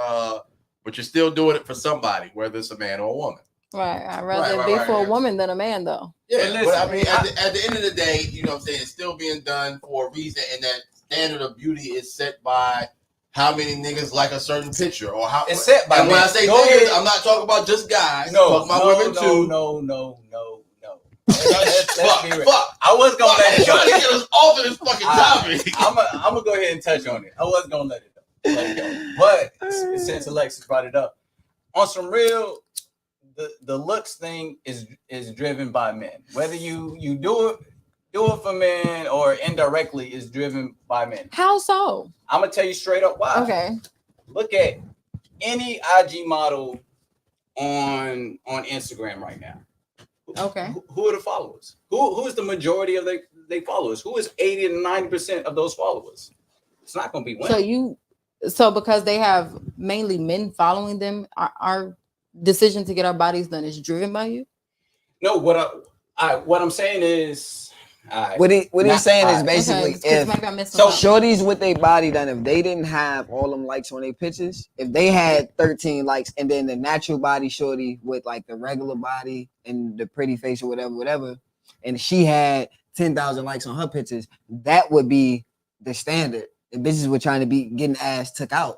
but you're still doing it for somebody, whether it's a man or a woman. Right. I'd rather it be for a woman than a man, though. Yeah, but I mean, at the end of the day, you know what I'm saying, it's still being done for a reason, and that standard of beauty is set by how many niggas like a certain picture, or how It's set by and when men. I say Go niggas, ahead. I'm not talking about just guys. No, I'm talking about women too. No. Let's be real. Fuck. I was gonna let it go. Trying to get us off of this fucking topic. I'm gonna go ahead and touch on it. I wasn't gonna let it go. But since Alexis brought it up, on some real, the looks thing is driven by men. Whether you do it for men or indirectly is driven by men. How so? I'm gonna tell you straight up why. Okay. Look at any IG model on Instagram right now. Okay. Who are the followers? Who is the majority of their followers? Who is 80 to 90% of those followers? It's not going to be women. So because they have mainly men following them, our decision to get our bodies done is driven by you? No, what I'm saying is what he's saying is basically if maybe I'm missing so something. shorties with their body done, if they didn't have all them likes on their pictures, if they had 13 likes and then the natural body shorty with like the regular body and the pretty face or whatever, and she had 10,000 likes on her pictures, that would be the standard. And bitches were trying to be getting ass took out.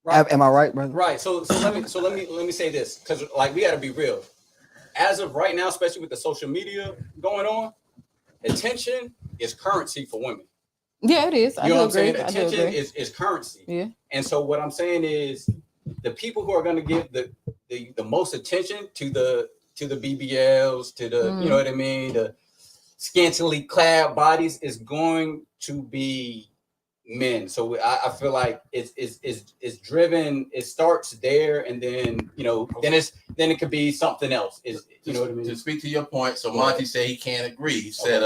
Right. Am I right, brother? Right. So let me say this, because like we got to be real. As of right now, especially with the social media going on, attention is currency for women. Yeah, it is. You know what I'm saying? Attention is currency. Yeah. And so what I'm saying is the people who are going to give the most attention to the BBLs, to the you know what I mean, the scantily clad bodies is going to be men. So I feel like it's driven. It starts there, and then then it could be something else. Is you know what I mean? To speak to your point, so Monty said he can't agree. He said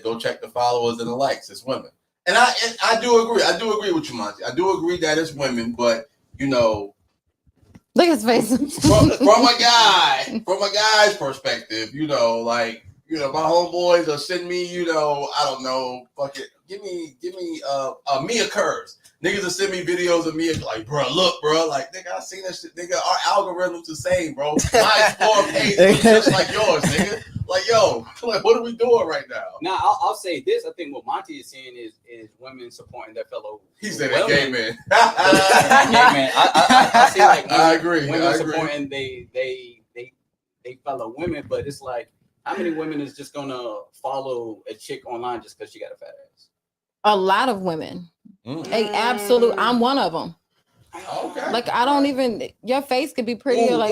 go check the followers and the likes. It's women, and I do agree. I do agree with you, Monty. I do agree that it's women, but look at his face. from a guy's perspective, like. My homeboys will send me, I don't know, fuck it. Give me Mia Curves. Niggas will send me videos of Mia, like, bro, look, bro. Like, nigga, I seen that shit. Nigga, our algorithm's the same, bro. My Explore page looks just like yours, nigga. Like, yo, like, what are we doing right now? Now, I'll say this. I think what Monty is saying is women supporting their fellow. He said that gay man. Gay man. I see, like, I agree. Women supporting they fellow women, but it's like, how many women is just gonna follow a chick online just because she got a fat ass? A lot of women. Absolute. I'm one of them. Okay. Like, I don't even. Your face could be pretty. But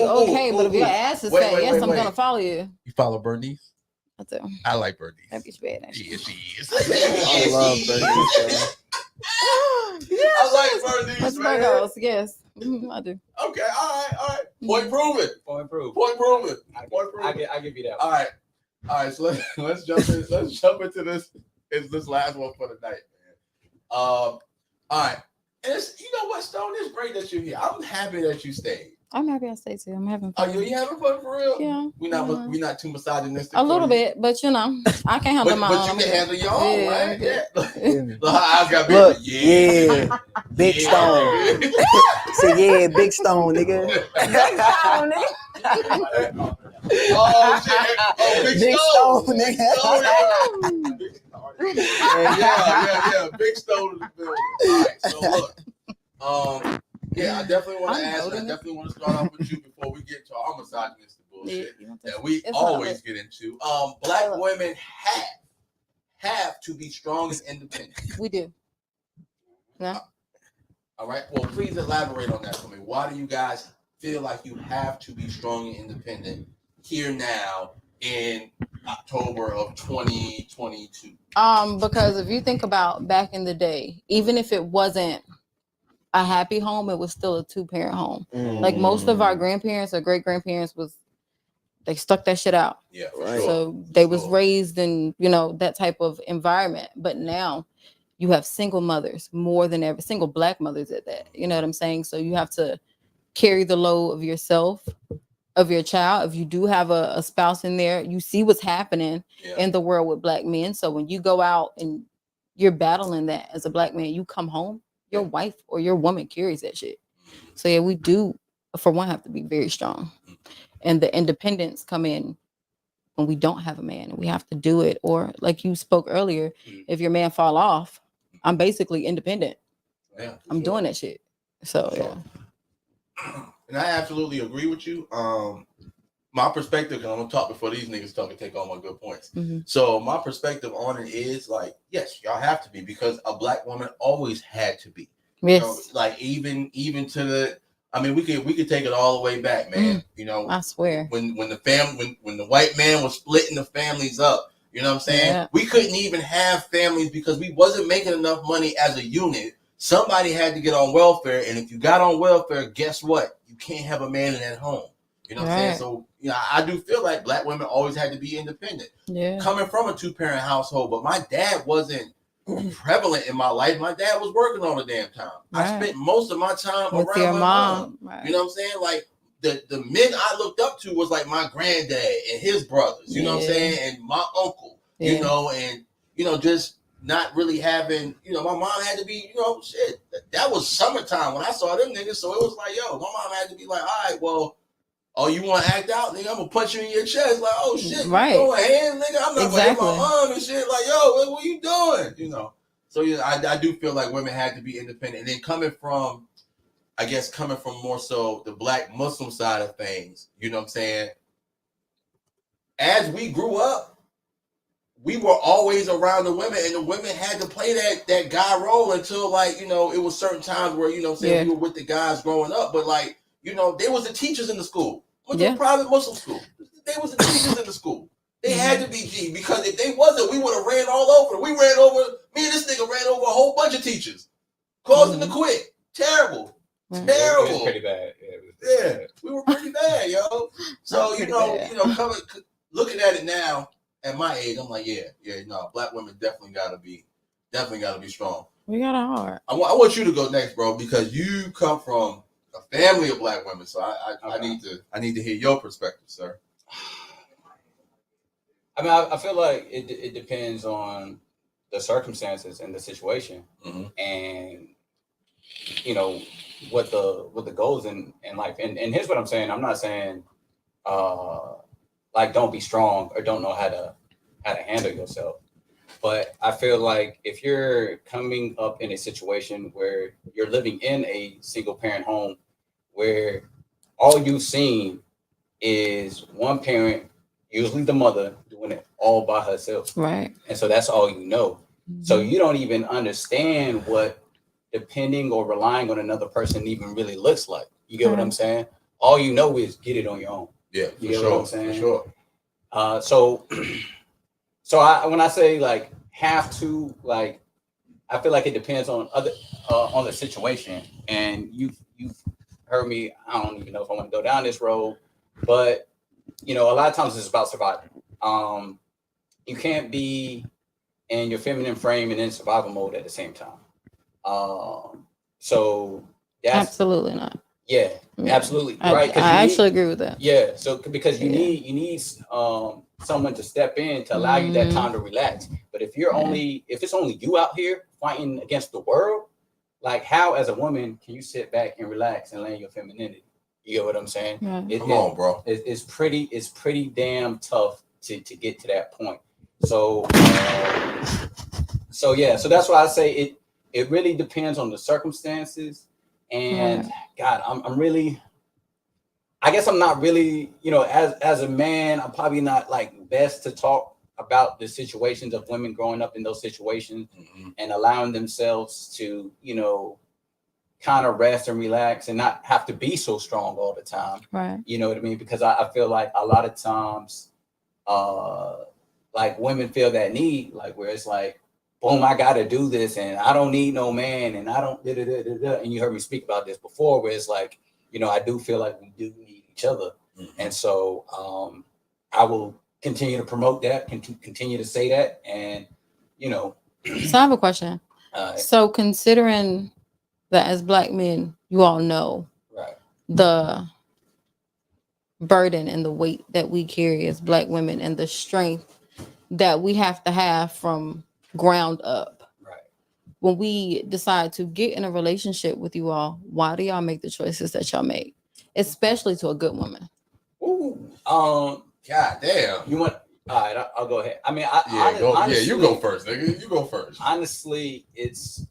if your ass is fat, yes, I'm gonna follow you. You follow Bernice? I do. I like Bernice. That bitch bad. She is. I love Bernice. I like Bernice. That's Virgos. Yes, I do. Okay. All right. Point proven. I give you that. All right. So let's jump in. Let's jump into this. Is this last one for the night, man? All right. And it's, you know what, Stone? It's great that you're here. I'm happy that you stayed. I'm happy I stayed too. I'm having fun. Are you having fun for real? Yeah. We not too misogynistic. A little bit, but I can handle my own. But you can handle your own, right? Yeah. Yeah. I got Look, yeah. Big Stone. Say Big Stone, nigga. Oh shit! Oh, Big Stone, nigga. Yeah. Big Stone in the building. All right, so look, I definitely want to ask. I definitely want to start off with you before we get to our misogynistic bullshit that we always get into. Black women have to be strong and independent. We do. Yeah. All right. Well, please elaborate on that for me. Why do you guys feel like you have to be strong and independent here now in October of 2022? Because if you think about back in the day, even if it wasn't a happy home, it was still a 2-parent home. Like most of our grandparents or great grandparents they stuck that shit out. Yeah, right. So they was raised in, that type of environment. But now you have single mothers more than ever, single Black mothers at that. You know what I'm saying? So you have to carry the load of yourself, of your child. If you do have a spouse in there, you see what's happening in the world with Black men. So when you go out and you're battling that as a Black man, you come home, your wife or your woman carries that shit. So yeah, we do, for one, have to be very strong. And the independence come in when we don't have a man and we have to do it. Or like you spoke earlier, if your man fall off, I'm basically independent. Yeah, I'm doing that shit. So yeah. And I absolutely agree with you. My perspective, and I'm gonna talk before these niggas talk and take all my good points. So my perspective on it is like, yes, y'all have to be, because a Black woman always had to be. Yes. Like even to the, I mean, we could take it all the way back, man. I swear. When the white man was splitting the families up, you know what I'm saying? Yeah. We couldn't even have families because we wasn't making enough money as a unit. Somebody had to get on welfare, and if you got on welfare, guess what? You can't have a man in that home. You know what I'm saying? So, I do feel like Black women always had to be independent. Yeah. Coming from a 2-parent household, but my dad wasn't prevalent in my life. My dad was working all the damn time. Right. I spent most of my time with around your my mom. mom. Right. You know what I'm saying? Like the men I looked up to was like my granddad and his brothers. You know what I'm saying? And my uncle. You know, and just not really having. My mom had to be. Shit. That was summertime when I saw them niggas. So it was like, yo, my mom had to be like, all right, well. Oh, you want to act out, nigga? I'm gonna punch you in your chest, like, oh shit, right? You go ahead, nigga. I'm not gonna hit my mom and shit, like, yo, what you doing? So I do feel like women had to be independent, and then coming from more so the Black Muslim side of things, you know what I'm saying? As we grew up, we were always around the women, and the women had to play that guy role until it was certain times where we were with the guys growing up, but they was the teachers in the school. Went to a private Muslim school. They was the teachers in the school. They had to be G, because if they wasn't, we would have ran all over. We ran over Me and this nigga ran over a whole bunch of teachers, caused them to quit. Terrible. Mm. Terrible. It was pretty bad. Yeah, we were pretty bad, yo. So Pretty bad. looking at it now at my age, I'm like, black women definitely gotta be strong. We got a heart. I want you to go next, bro, because you come from a family of black women. So I need to hear your perspective, sir. I mean, I feel like it depends on the circumstances and the situation, and what the goals in life. And here's what I'm saying. I'm not saying like don't be strong or don't know how to handle yourself. But I feel like if you're coming up in a situation where you're living in a single parent home where all you've seen is one parent, usually the mother, doing it all by herself. Right. And so that's all you know. So you don't even understand what depending or relying on another person even really looks like. You get what I'm saying? All you know is get it on your own. Yeah, you get what I'm saying? For sure. So when I say like have to, like, I feel like it depends on the situation. And you've heard me. I don't even know if I want to go down this road, but a lot of times it's about survival. You can't be in your feminine frame and in survival mode at the same time. So that's absolutely not. Yeah, absolutely. Right. I actually agree with that. Yeah. So because you need someone to step in to allow you that time to relax. But if it's only you out here fighting against the world, like how as a woman can you sit back and relax and land your femininity? You get what I'm saying? Yeah. Come on, bro. It's pretty damn tough to get to that point. So so that's why I say it really depends on the circumstances. And God, I guess I'm not really, as a man, I'm probably not like best to talk about the situations of women growing up in those situations and allowing themselves to, kind of rest and relax and not have to be so strong all the time. Right. You know what I mean? Because I feel like a lot of times, like women feel that need, like where it's like, boom, I got to do this and I don't need no man and I don't, and you heard me speak about this before where it's like, I do feel like we do need each other. And so I will continue to promote that, continue to say that. And, So I have a question. So considering that as black men, you all know the burden and the weight that we carry as black women and the strength that we have to have from ground up. Right. When we decide to get in a relationship with you all, why do y'all make the choices that y'all make, especially to a good woman? Ooh, God damn. You want? All right, I'll go ahead. I mean, honestly, you go first, nigga. You go first. Honestly, it's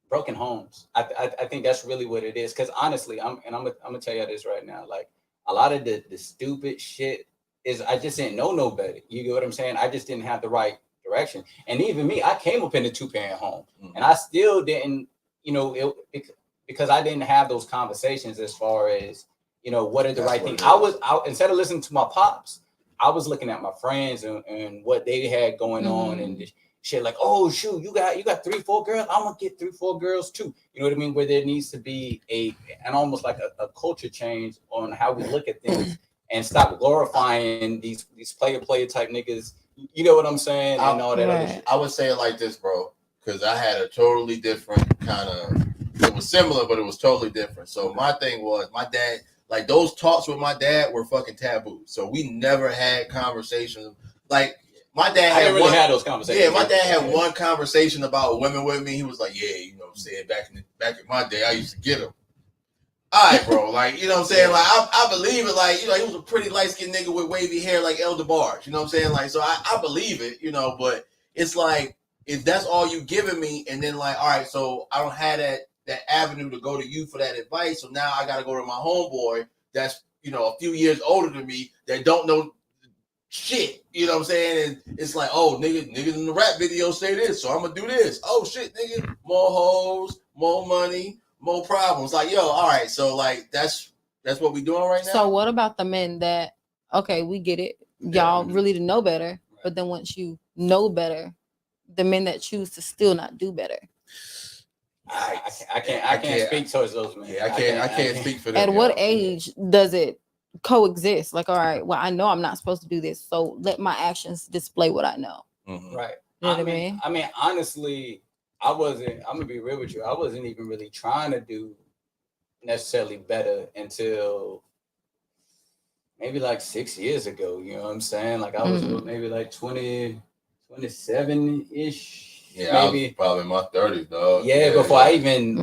broken homes. I think that's really what it is. Because honestly, I'm gonna tell you this right now. Like a lot of the stupid shit is I just didn't know no better. You get what I'm saying? I just didn't have the right direction. And even me, I came up in a 2-parent home, and I still didn't, because I didn't have those conversations as far as what are the right things. I was instead of listening to my pops, I was looking at my friends and what they had going on and shit like, oh shoot, you got 3-4 girls, I'm gonna get 3-4 girls too. You know what I mean? Where there needs to be an almost like a culture change on how we look at things and stop glorifying these player type niggas. You know what I'm saying? And all that other shit. I would say it like this, bro, because I had a totally different kind of. It was similar, but it was totally different. So my thing was my dad. Like those talks with my dad were fucking taboo. So we never had conversations. Like my dad I didn't really have those conversations. Yeah, my dad had one conversation about women with me. He was like, "Yeah, I'm saying back in my day, I used to get them." All right, bro. Like, you know what I'm saying? Like, I believe it. Like, he was a pretty light-skinned nigga with wavy hair like El DeBarge. You know what I'm saying? Like, so I believe it, but it's like, if that's all you giving me, and then like, all right, so I don't have that avenue to go to you for that advice. So now I got to go to my homeboy that's, a few years older than me that don't know shit. You know what I'm saying? And it's like, oh, niggas in the rap video say this, so I'm going to do this. Oh, shit, nigga. More hoes, more money, more problems. Like, yo, all right. So, like, that's what we doing right now. So what about the men that, okay, we get it. Y'all really didn't know better. But then once you know better, the men that choose to still not do better? I can't speak towards those men. Yeah, I can't speak for them. At what age does it coexist? Like, all right, well, I know I'm not supposed to do this, so let my actions display what I know. Mm-hmm. Right. You know what I mean? I mean, honestly, I'm gonna be real with you. I wasn't even really trying to do necessarily better until maybe like 6 years ago. You know what I'm saying? Like I was maybe like 27-ish. Yeah, maybe I was probably in my 30s, dog. Yeah, before I even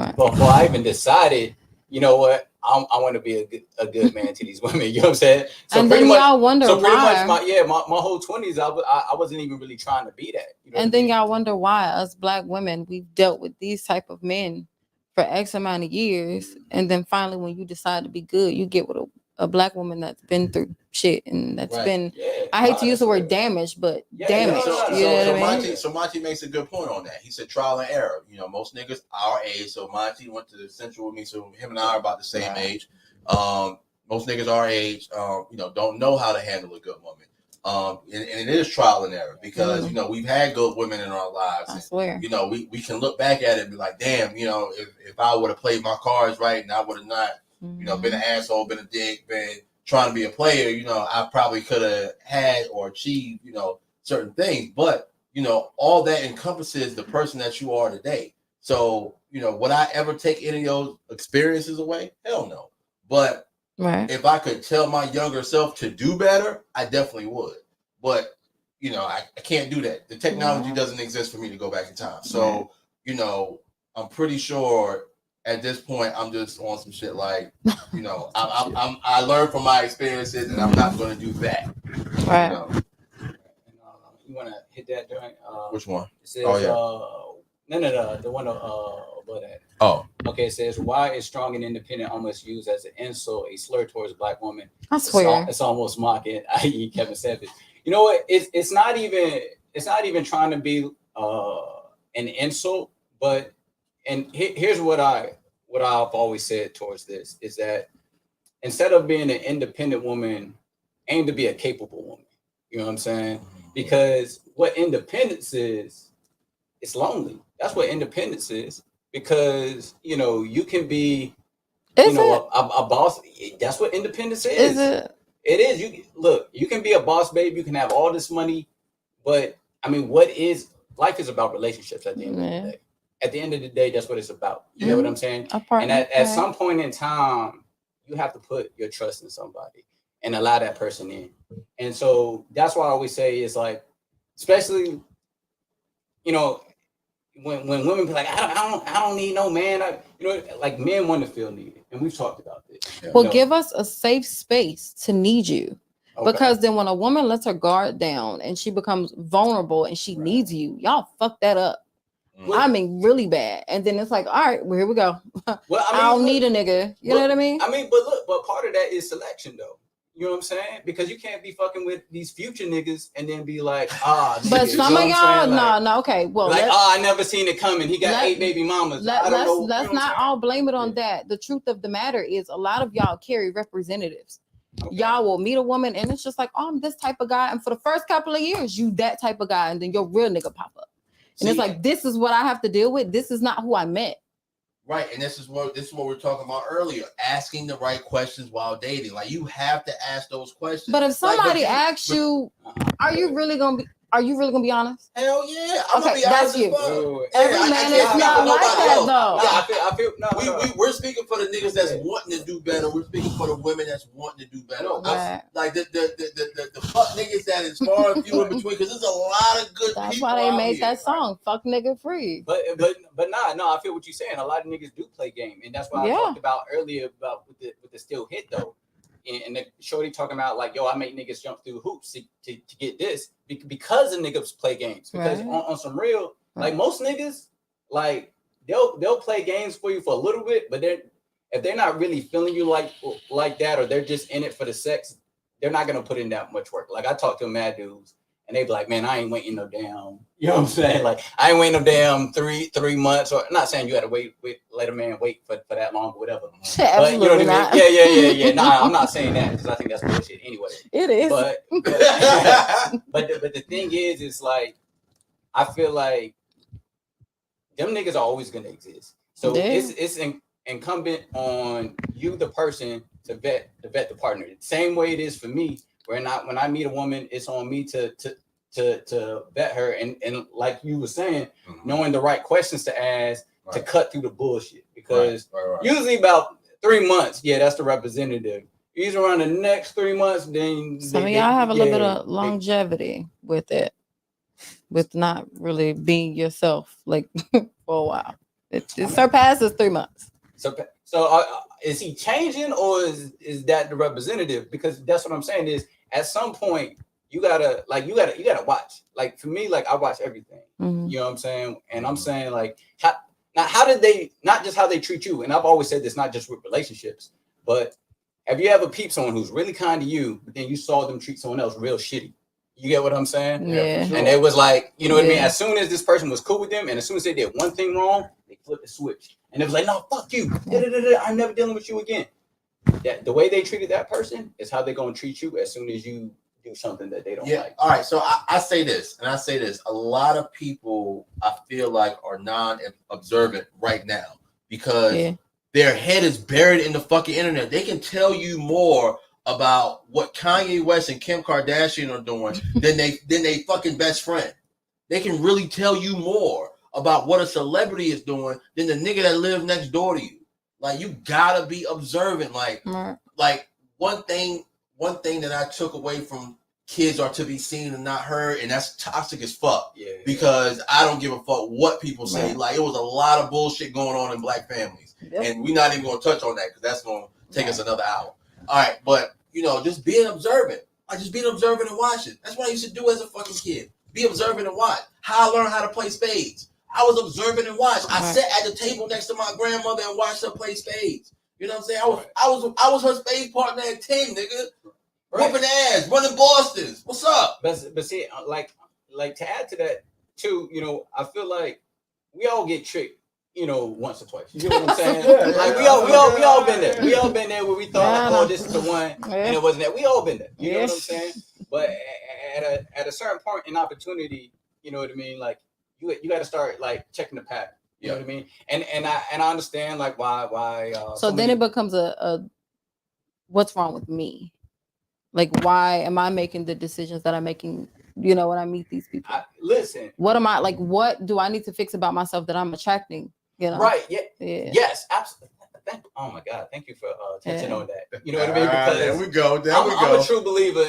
decided, you know what, I want to be a good man to these women. You know what I'm saying? So and pretty then much, y'all wonder so pretty why. much my whole 20s, I wasn't even really trying to be that. You know and then y'all wonder why us Black women, we've dealt with these type of men for X amount of years, and then finally when you decide to be good, you get with a Black woman that's been through shit and that's been, I hate to use the word damaged, but damaged. So Monty makes a good point on that. He said trial and error. You know, most niggas our age. So Monty went to Central with me, so him and I are about the same age. Most niggas our age, you know, don't know how to handle a good woman. And it is trial and error because you know we've had good women in our lives. I swear. You know, we can look back at it and be like, damn, you know, if I would have played my cards right and I would have not, you know, been an asshole, been a dick, been trying to be a player, you know, I probably could have had or achieved, you know, certain things. But, you know, all that encompasses the person that you are today. So, you know, would I ever take any of those experiences away? Hell no. But if I could tell my younger self to do better, I definitely would. But, you know, I can't do that. The technology doesn't exist for me to go back in time. So, you know, I'm pretty sure at this point, I'm just on some shit like, you know, I learned from my experiences, and I'm not going to do that. Right. You know? You want to hit that during? Which one? It says, oh yeah. No, the one above that. Oh. Okay, it says, why is strong and independent almost used as an insult, a slur towards Black women? I swear. It's almost mocking, i.e. Kevin Savage. You know what? It's not even trying to be an insult, but here's what I've always said towards this is that instead of being an independent woman, aim to be a capable woman. You know what I'm saying? Because what independence is, it's lonely. That's what independence is. Because, you know, you can be, a boss. That's what independence is. Is it? It is. You can be a boss babe. You can have all this money, but I mean, life is about relationships at the end of the day. At the end of the day, that's what it's about. You know what I'm saying? And at some point in time, you have to put your trust in somebody and allow that person in. And so that's why I always say it's like, especially, you know, when women be like, I don't need no man. You know, like men want to feel needed, and we've talked about this. Well, give us a safe space to need you. Okay. Because then when a woman lets her guard down and she becomes vulnerable and she needs you, y'all fuck that up. I mean, really bad. And then it's like, all right, well, here we go. Well, I don't need a nigga. You know what I mean? I mean, but part of that is selection, though. You know what I'm saying? Because you can't be fucking with these future niggas and then be like, but niggas, some of y'all, no, okay. Well, like, I never seen it coming. He got 8 baby mamas. Let's not all blame it on that. The truth of the matter is a lot of y'all carry representatives. Okay. Y'all will meet a woman and it's just like, oh, I'm this type of guy. And for the first couple of years, you that type of guy. And then your real nigga pop up. And it's like, this is what I have to deal with. This is not who I met. Right, and this is what we were talking about earlier. Asking the right questions while dating, like you have to ask those questions. But if somebody asks you, are you really gonna be honest? Hell yeah, I'm gonna be honest. That's you. Every man is not like that though. I feel we're speaking for the niggas that's wanting to do better. We're speaking for the women that's wanting to do better. Like the fuck niggas that is far and few in between, because there's a lot of good. That's why they made that song, "Fuck Nigga Free." But no, I feel what you're saying. A lot of niggas do play game, and that's why I talked about earlier about with the still hit though. And the shorty talking about like, yo, I make niggas jump through hoops to get this because the niggas play games. Because on some real, like most niggas, like they'll play games for you for a little bit, but if they're not really feeling you like that, or they're just in it for the sex, they're not gonna put in that much work. Like I talk to mad dudes, and they be like, man, I ain't waiting no damn, you know what I'm saying? Like I ain't waiting no damn three months, or I'm not saying you had to let a man wait for that long or whatever. But you know what I mean? Yeah. Nah, I'm not saying that because I think that's bullshit anyway. It is. But the thing is like I feel like them niggas are always gonna exist. So it's incumbent on you, the person, to vet the partner. Same way it is for me. When I meet a woman, it's on me to vet her, and like you were saying, knowing the right questions to ask to cut through the bullshit. Because usually about 3 months, that's the representative. Usually around the next 3 months, then some of y'all have a little bit of longevity with it, with not really being yourself like for a while. It surpasses 3 months. So is he changing, or is that the representative? Because that's what I'm saying is at some point you gotta watch. Like for me, like I watch everything. Mm-hmm. You know what I'm saying? And I'm saying like how did they, not just how they treat you, and I've always said this, not just with relationships, but have you ever peeped someone who's really kind to you, but then you saw them treat someone else real shitty? You get what I'm saying? Yeah. Sure. And it was like, you know what I mean? As soon as this person was cool with them, and as soon as they did one thing wrong, they flipped the switch. And it was like, no, fuck you. I'm never dealing with you again. That the way they treated that person is how they're going to treat you as soon as you do something that they don't like. All right. So I say this, and I say this. A lot of people, I feel like, are non-observant right now because their head is buried in the fucking internet. They can tell you more about what Kanye West and Kim Kardashian are doing than they fucking best friend. They can really tell you more about what a celebrity is doing than the nigga that lives next door to you. Like, you gotta be observant. Like one thing that I took away from kids are to be seen and not heard, and that's toxic as fuck. Because I don't give a fuck what people say. Like, it was a lot of bullshit going on in black families, and we're not even gonna touch on that because that's gonna take us another hour. All right, but just being observant. Like, just being observant and watching. That's what I used to do as a fucking kid. Be observant and watch. How I learned how to play spades. I was observant and watched. I sat at the table next to my grandmother and watched her play spades. You know what I'm saying? I was her spades partner at 10, nigga. Whooping ass, running Bostons. What's up? But see, like to add to that too, I feel like we all get tricked. Once or twice. You know what I'm saying? Like we all been there. We all been there where we thought, oh, this is the one, and it wasn't that. We all been there. You know what I'm saying? But at a certain point in opportunity, you know what I mean? Like you got to start like checking the pattern. You know what I mean? And I understand like why. So then it becomes a what's wrong with me? Like, why am I making the decisions that I'm making? When I meet these people, listen. What am I like? What do I need to fix about myself that I'm attracting? Right. Yeah. Yes. Absolutely. Oh my God. Thank you for touching on that. You know what I mean? Because there we go. I'm a true believer,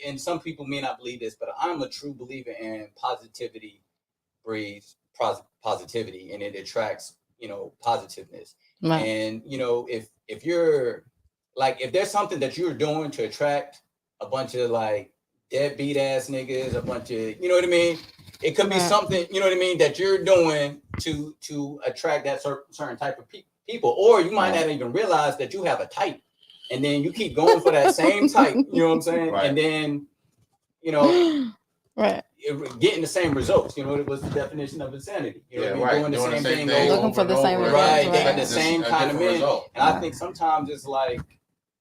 and some people may not believe this, but I'm a true believer in positivity breeds positivity, and it attracts, positiveness. Right. And if you're like, if there's something that you're doing to attract a bunch of like deadbeat ass niggas, a bunch of, you know what I mean? It could be something, you know what I mean, that you're doing to attract that certain type of people. Or you might not even realize that you have a type. And then you keep going for that same type, you know what I'm saying? Right. And then, getting the same results. It was the definition of insanity. You know what I mean? Doing the same thing. Looking for the same results. Right, getting the same kind of men. And I think sometimes it's like,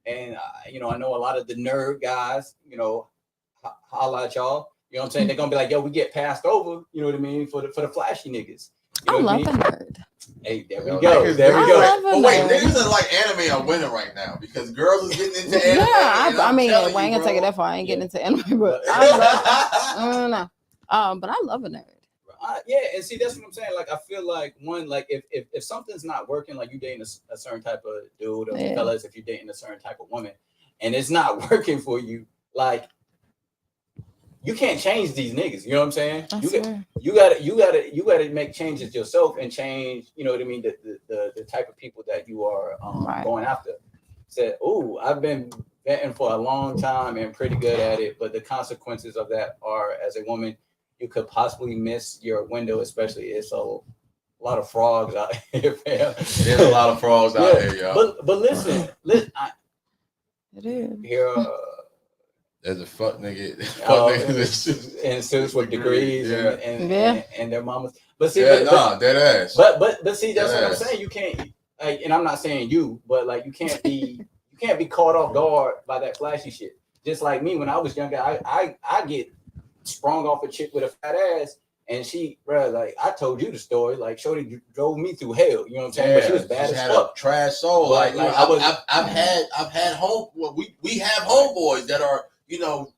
and, I know a lot of the nerd guys, holla at y'all. You know what I'm saying? They're gonna be like, yo, we get passed over. You know what I mean? For the flashy niggas. I love a nerd. Hey, there we go. There we go. But wait, niggas are like anime are winning right now because girls is getting into anime. I mean, I ain't gonna take it that far. I ain't getting into anime, but I love but I love a nerd. And see, that's what I'm saying. Like, I feel like one, like if something's not working, like you dating a certain type of dude, or fellas, if you're dating a certain type of woman, and it's not working for you, like, you can't change these niggas. You know what I'm saying? You gotta make changes yourself and change. You know what I mean? The type of people that you are going after. Said, oh, I've been vetting for a long time and pretty good at it, but the consequences of that are, as a woman, you could possibly miss your window. Especially, it's a lot of frogs out here, fam. There's a lot of frogs out here, y'all. But listen, it is here. There's a fuck nigga and suits with degrees and their mamas. But see, dead ass. But see, that's what I'm saying. You can't, like, and I'm not saying you, but like you can't be caught off guard by that flashy shit. Just like me when I was younger, I get sprung off a chick with a fat ass, And she, bro, like I told you the story, like Shorty drove me through hell. You know what I'm saying? But she was bad as had fuck. a trash soul. But, Like, I've had home. Well, we have homeboys that are, you know,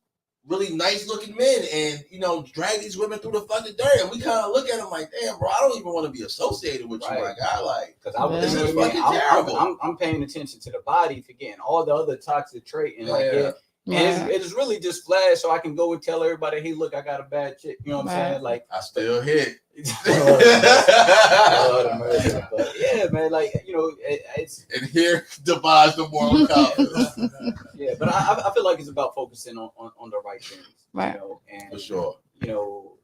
really nice looking men, and you know, drag these women through the fucking dirt, and we kind of look at them like, damn, bro, I don't even want to be associated with you, my guy. Like, because I was, this is fucking terrible. I'm paying attention to the body, forgetting all the other toxic trait, and and it's really just flash, so I can go and tell everybody, hey, look, I got a bad chick. You know what I'm saying? Like, I still hit. But yeah, man, like, you know, it's and here divides the moral compass. Yeah, but I feel like it's about focusing on the right things, right? You know, and for sure, you know,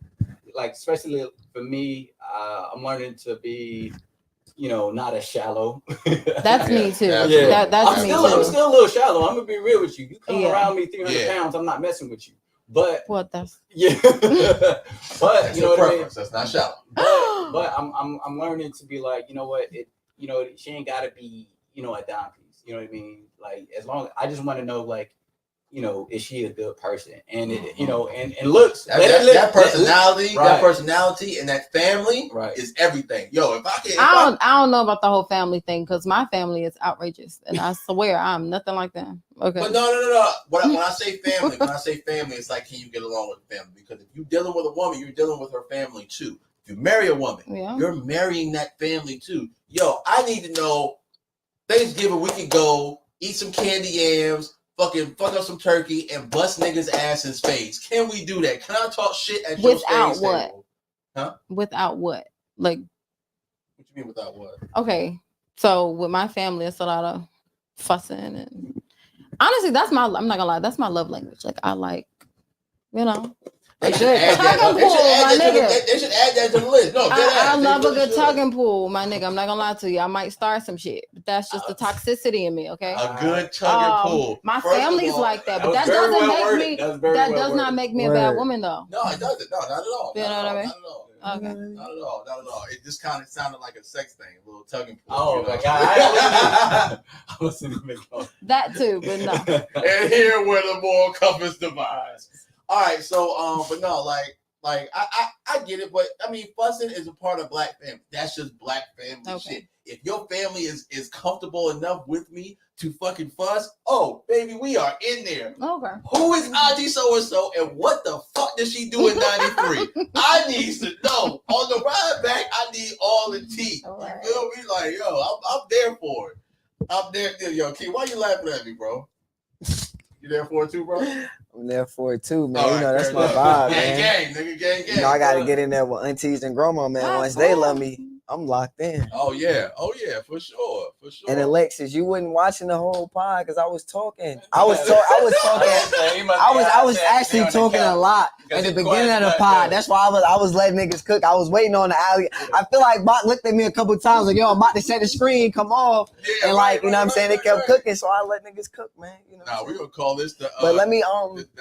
like especially for me, I'm learning to be, you know, not as shallow. That's me too. Yeah, that's I'm me still, too. I'm still a little shallow. I'm gonna be real with you. You come around me 300 pounds, I'm not messing with you. But what that's but you know what I mean. That's not shallow. But I'm learning to be like, you know what, you know, she ain't gotta be, you know, a dime piece. You know what I mean? Like, as long I just want to know, like, you know, is she a good person? And it, you know, and looks that personality and that family is everything. Yo, if I don't know about the whole family thing, because my family is outrageous, and I swear I'm nothing like them. Okay, but no. When I say family, it's like, can you get along with the family? Because if you're dealing with a woman, you're dealing with her family too. If you marry a woman, you're marrying that family too. Yo, I need to know. Thanksgiving, we can go eat some candy yams, fucking fuck up some turkey, and bust niggas' ass in spades. Can we do that? Can I talk shit at your spades table? Huh? Without what? Like, what you mean without what? Okay, so with my family, it's a lot of fussing, and honestly, I'm not gonna lie, that's my love language. Like, I like, you know. They should add that to the list. No, I love a good tugging pool, my nigga. I'm not gonna lie to you. I might start some shit, but that's just the toxicity in me. Okay, a good tugging pool. My family's like that, but that doesn't make me. That does not make me a bad woman, though. No, it doesn't. No, not at all. You know what I mean? Not at all. Okay. Not at all. It just kind of sounded like a sex thing, a little tugging pool. Oh my god! I wasn't even that too, but no. And here where the moral compass divides. All right, so but no, like I get it, but I mean, fussing is a part of black family. That's just black family shit. If your family is comfortable enough with me to fucking fuss, oh baby, we are in there. Okay. Who is Auntie so and so, and what the fuck does she do in '93? I need to know. On the ride back, I need all the tea. Right. You feel me? Like, yo, I'm there for it. I'm there. Yo, Key, why you laughing at me, bro? You there for it too, bro? I'm there for it too, man. All you know, that's my vibe, man. Gang. You know, I got to get in there with aunties and grandma, man. Once they love me, I'm locked in. Oh yeah, for sure. And Alexis, you wasn't watching the whole pod because I was talking. I was actually talking a lot at the beginning of the pod. That's why I was letting niggas cook. I was waiting on the alley. I feel like Bach looked at me a couple times like, yo, I'm about to set the screen, come off. Yeah, and like, you know what I'm saying? They kept cooking, so I let niggas cook, man. You know. Nah, we're gonna call this the but let me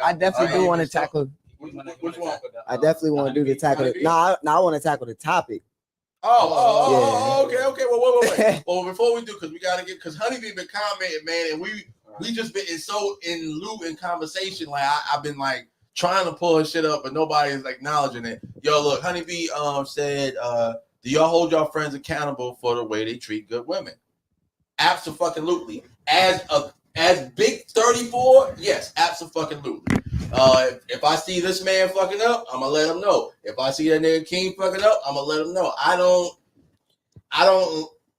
I definitely do want to tackle. Which one? I definitely want to do the tackle. I want to tackle the topic. Okay. Well, wait. Well, before we do, because Honeybee been commenting, man, and we just been so in loop in conversation. Like I've been like trying to pull his shit up, but nobody is acknowledging it. Yo, look, Honeybee said, do y'all hold y'all friends accountable for the way they treat good women? Absolutely. As Big 34, yes, absolutely. If I see this man fucking up, I'm gonna let him know. If I see that nigga King fucking up, I'm gonna let him know. I don't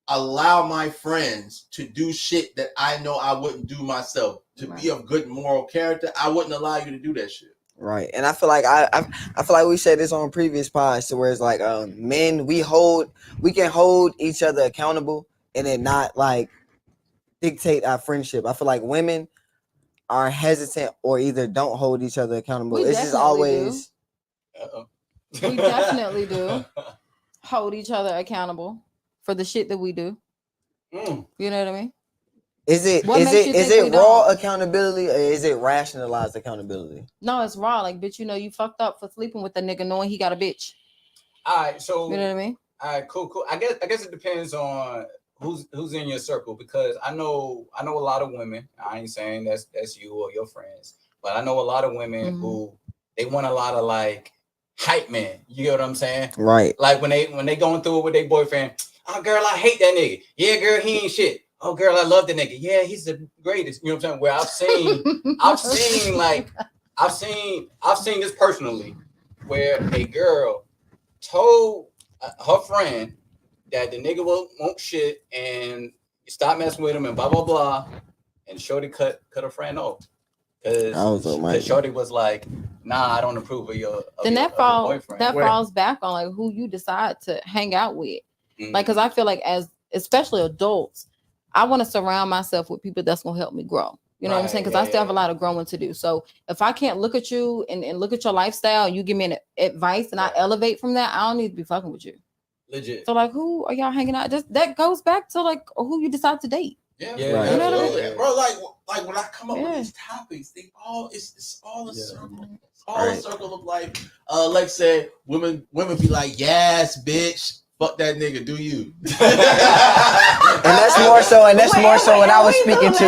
allow my friends to do shit that I know I wouldn't do myself. To be of good moral character, I wouldn't allow you to do that shit. Right, and I feel like I feel like we said this on previous pods, to where it's like men, we can hold each other accountable, and then not like dictate our friendship. I feel like women are hesitant or either don't hold each other accountable. It's just always. We definitely do hold each other accountable for the shit that we do. You know what I mean? Is it raw accountability, or is it rationalized accountability? No, it's raw. Like, bitch, you know you fucked up for sleeping with a nigga knowing he got a bitch. All right, so you know what I mean? All right, cool. I guess it depends on who's in your circle, because I know a lot of women. I ain't saying that's you or your friends, but I know a lot of women who they want a lot of like hype man. You get what I'm saying? Right. Like when they going through it with their boyfriend. Oh, girl, I hate that nigga. Yeah, girl, he ain't shit. Oh, girl, I love the nigga. Yeah, he's the greatest. You know what I'm saying? Where I've seen this personally, where a girl told her friend that the nigga won't shit and stop messing with him and blah blah blah, and Shorty cut her friend off because Shorty was like, "Nah, I don't approve of your." Then your boyfriend. that falls back on like who you decide to hang out with. Like, because I feel like as especially adults, I want to surround myself with people that's gonna help me grow. You know what I'm saying? Because I still have a lot of growing to do. So if I can't look at you and look at your lifestyle, and you give me an advice and I elevate from that, I don't need to be fucking with you. Legit. So like, who are y'all hanging out? Just that goes back to like who you decide to date. Yeah, Right. You know what I mean? Bro. Like when I come up with these topics, they all it's all a circle. It's all a circle of like said, women be like, yes, bitch. Fuck that nigga, do you? And that's more so what I was speaking to.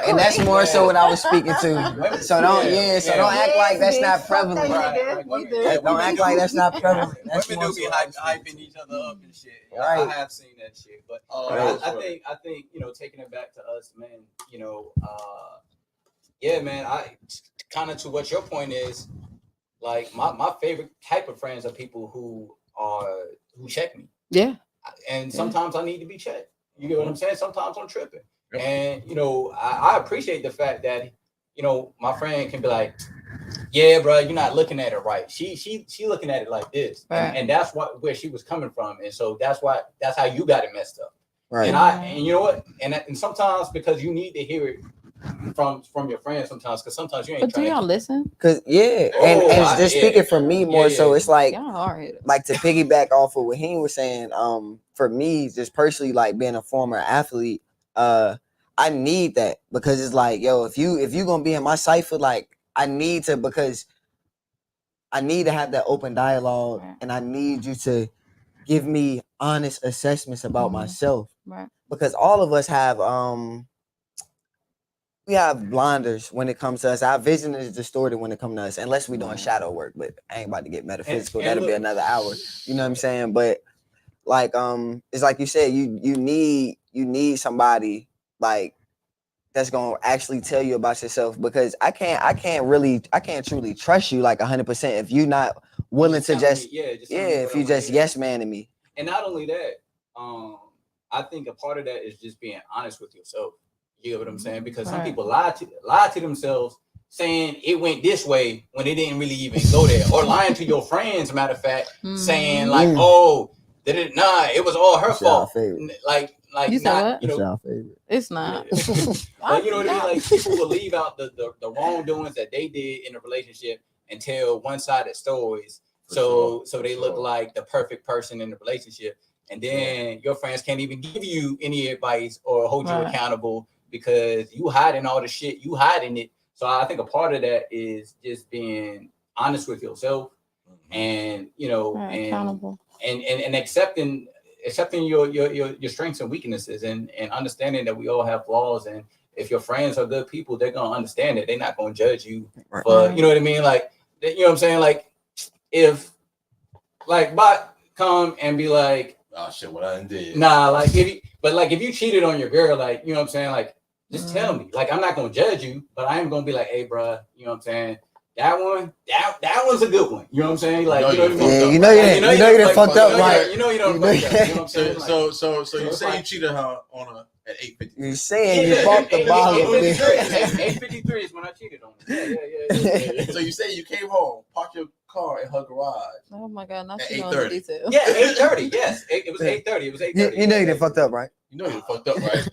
And that's more so what I was speaking to. So don't act like that's not prevalent. Don't act like that's not prevalent. Women do be hyping each other up and shit. Right. I have seen that shit. But I think taking it back to us, man, yeah, man, I kind of to what your point is, like my favorite type of friends are people who check me. Yeah. And sometimes I need to be checked. You get what I'm saying? Sometimes I'm tripping. Yep. And I appreciate the fact that my friend can be like, yeah, bro, you're not looking at it right. She looking at it like this. Right. And that's where she was coming from. And so that's how you got it messed up. Right. And you know what? And sometimes because you need to hear it from your friends sometimes, because sometimes you ain't. But do y'all listen? Because and just speaking for me more so, it's like like to piggyback off of what he was saying. For me, just personally, like being a former athlete, I need that because it's like, yo, if you gonna be in my cipher, like I need to have that open dialogue, and I need you to give me honest assessments about myself, right? Because all of us have we have blinders when it comes to us. Our vision is distorted when it comes to us, unless we're doing shadow work. But I ain't about to get metaphysical. That'll be another hour. You know what I'm saying? But like, it's like you said, you need somebody like that's gonna actually tell you about yourself, because I can't truly trust you like 100% if you're not willing to if you just yes man to me. And not only that, I think a part of that is just being honest with yourself. You get what I'm saying? Because some people lie to themselves, saying it went this way when it didn't really even go there, or lying to your friends. Matter of fact, saying like, "Oh, it was all her fault." Like you not, said what? It's not. But you know what I mean? Like people will leave out the wrongdoings that they did in a relationship and tell one-sided stories, so they look like the perfect person in the relationship, and then your friends can't even give you any advice or hold you accountable, because you hiding all the shit, you hiding it. So I think a part of that is just being honest with yourself, and and accountable, and accepting your strengths and weaknesses, and understanding that we all have flaws. And if your friends are good people, they're gonna understand it. They're not gonna judge you. But you know what I mean? Like, you know what I'm saying? Like, if like Bot come and be like, oh shit, what I did. Nah, like if you cheated on your girl, like, you know what I'm saying? Like, just tell me. Like, I'm not gonna judge you, but I am gonna be like, hey, bro, you know what I'm saying? That one's a good one. You know what I'm saying? Like, you know what I mean? Yeah, you know you fucked up, right? You know you don't fucked up. You know what I'm saying? So you say you cheated her on at 8:50. You saying you bumped the ball. 8:53 is when I cheated on her. Yeah. So you say you came home, parked your car in her garage. Oh my god, not at you know the details. Yeah, 8:30. Yes, it was 8:30. It was 8:30. You know you done fucked up, right? You know you fucked up, right?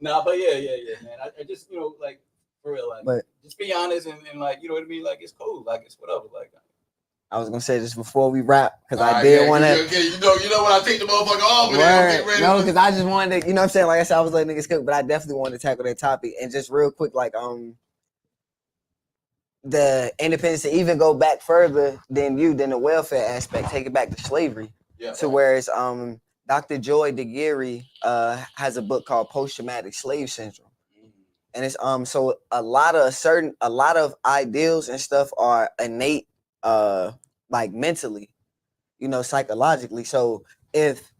Nah, but yeah, man. I just, like, for real, like, but just be honest and like, you know what I mean? Like, it's cool. Like, it's whatever. Like, I was gonna say this before we wrap, because I did want to. You know when I take the motherfucker off, get ready. No, because I just wanted to, you know what I'm saying? Like I said, I was letting niggas cook, but I definitely wanted to tackle that topic. And just real quick, like the independence to even go back further than the welfare aspect, take it back to slavery. Yeah. To whereas Dr. Joy DeGeary has a book called Post-Traumatic Slave Syndrome. And it's so a lot of ideals and stuff are innate like mentally, psychologically. So if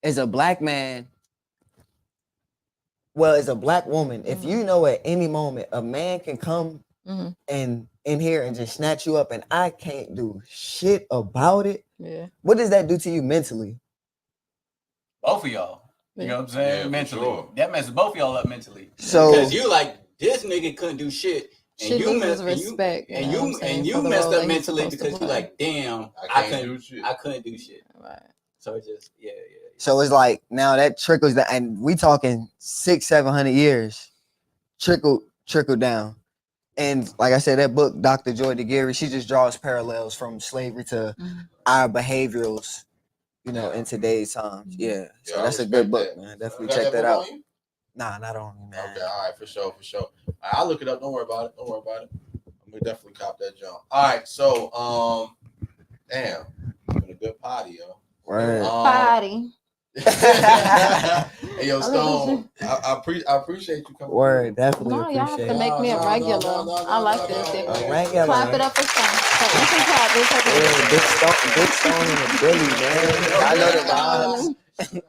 as a black man, well, as a black woman, if you know at any moment a man can come and in here and just snatch you up and I can't do shit about it, what does that do to you mentally? Both of y'all. You know what I'm saying? Yeah, mentally. sure. That messes both of y'all up mentally. So because you like this nigga couldn't do shit. And She you loses respect. and you know what I'm you saying, and for you the messed role up that he's mentally supposed to because you play. like, damn, I couldn't do shit. I couldn't do shit. Right. So it just So it's like now that trickles down, and we talking 600-700 years, trickle down. And like I said, that book, Dr. Joy DeGeary, she just draws parallels from slavery to our behaviorals, in today's times. Yeah. So Yeah, I that's a good book, respect man. You Definitely got check that book out. on you? Nah, not on me, man. Okay, all right, for sure. All right, I'll look it up. Don't worry about it. I'm gonna definitely cop that jump. All right, so damn, been a good potty, yo. Word. Party. Hey, yo, Stone, I appreciate you coming. Word, definitely No, y'all have appreciate to it. make me a regular. I like this. A regular. Clap it up for Stone. So you can clap this. Yeah, big stone in the Billy, man. I know the vibes.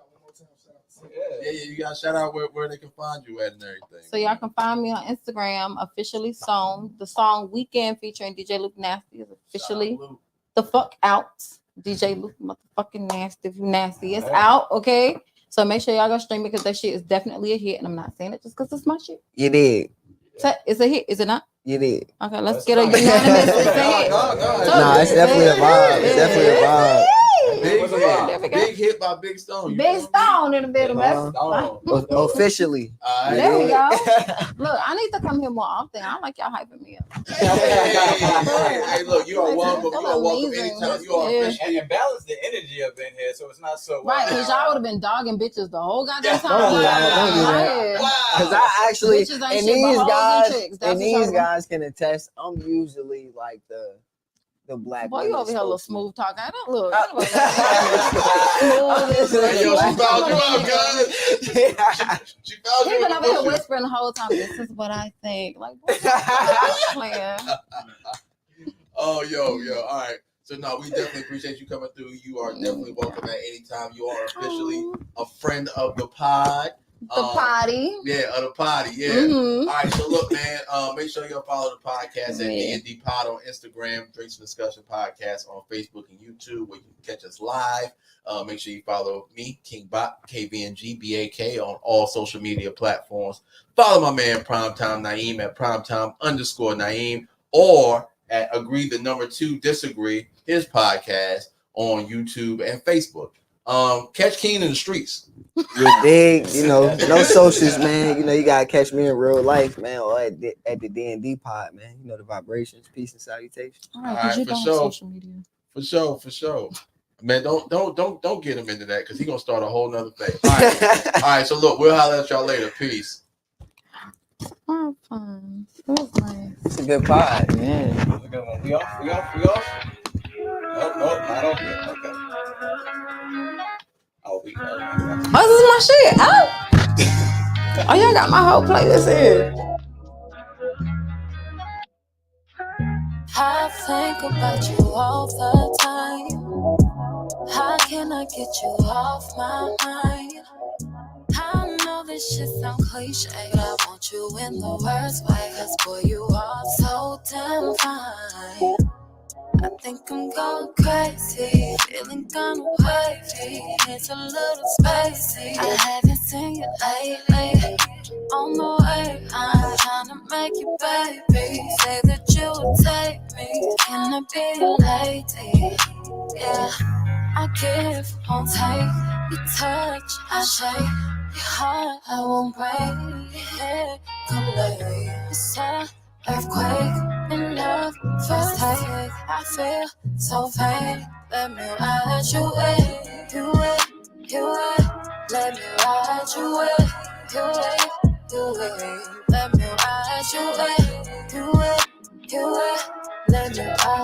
Yeah, you gotta shout out where they can find you at and everything. So y'all can find me on Instagram, officially Stone. The song Weekend featuring DJ Luke Nasty is officially the fuck out. DJ Luke motherfucking Nasty. If you nasty, it's out, okay? So make sure y'all go stream it because that shit is definitely a hit. And I'm not saying it just because it's my shit. You did. It's a hit, is it not? You did. Okay, let's get a unanimous. It's a hit. Nah, it's definitely a vibe. It's definitely a vibe. Big hit by Big Stone. Big Stone in the middle, man. Officially. There we go. Look, I need to come here more often. I like y'all hyping me up. Hey, look, you are welcome. You are welcome Amazing. anytime. You are officially. And balance the energy up in here so it's not so Right, because y'all would have been dogging bitches the whole goddamn time. Don't do that. Because I actually, Bitches ain't and shit but these hoes guys, and chicks. and these guys can attest. I'm usually like the black. Boy, you over here a little smooth talk. I don't look. Hey, yo, she found you out, guys. She found you. He been over here whispering the whole time. This is what I think. Like, man. Oh, yo. All right. So no, we definitely appreciate you coming through. You are definitely welcome at any time. You are officially a friend of the pod. The potty. Yeah, of the potty. Yeah. Mm-hmm. All right. So look, man. Make sure y'all follow the podcast at D&D Pod on Instagram, Drinks and Discussion Podcast on Facebook and YouTube, where you can catch us live. Make sure you follow me, King Bak, KVNG BAK, on all social media platforms. Follow my man Primetime Naeem at primetime_Naeem, or at Agree the Number 2 Disagree, his podcast on YouTube and Facebook. Catch Keen in the streets. You dig? No socials, man. You gotta catch me in real life, man, or at the D&D pod, man. The vibrations, peace and salutations. All right, for sure. Social media. For sure. Man, don't get him into that because he's gonna start a whole nother thing. All right. So look, we'll holler at y'all later. Peace. Oh, fun. It was nice. It's a good pod, man. It's a good one. We off? Nope, not off yet. Okay. Oh, this is my shit. Oh, y'all got my whole playlist here. I think about you all the time. How can I get you off my mind? I know this shit sound cliche, but I want you in the worst way. Cause boy, you are so damn fine. I think I'm going crazy, feeling kinda wavy. It's a little spacey. I haven't seen you lately. On the way, I'm trying to make you baby. Say that you would take me. Can I be your lady? Yeah, I give, won't take. You touch, I shake. Your heart, I won't break. Yeah, come lay. It's an earthquake in love, first take. I feel so vain. Let me ride you in. You it. Let me ride you in. You it. Let me ride you in. You it. Let me ride.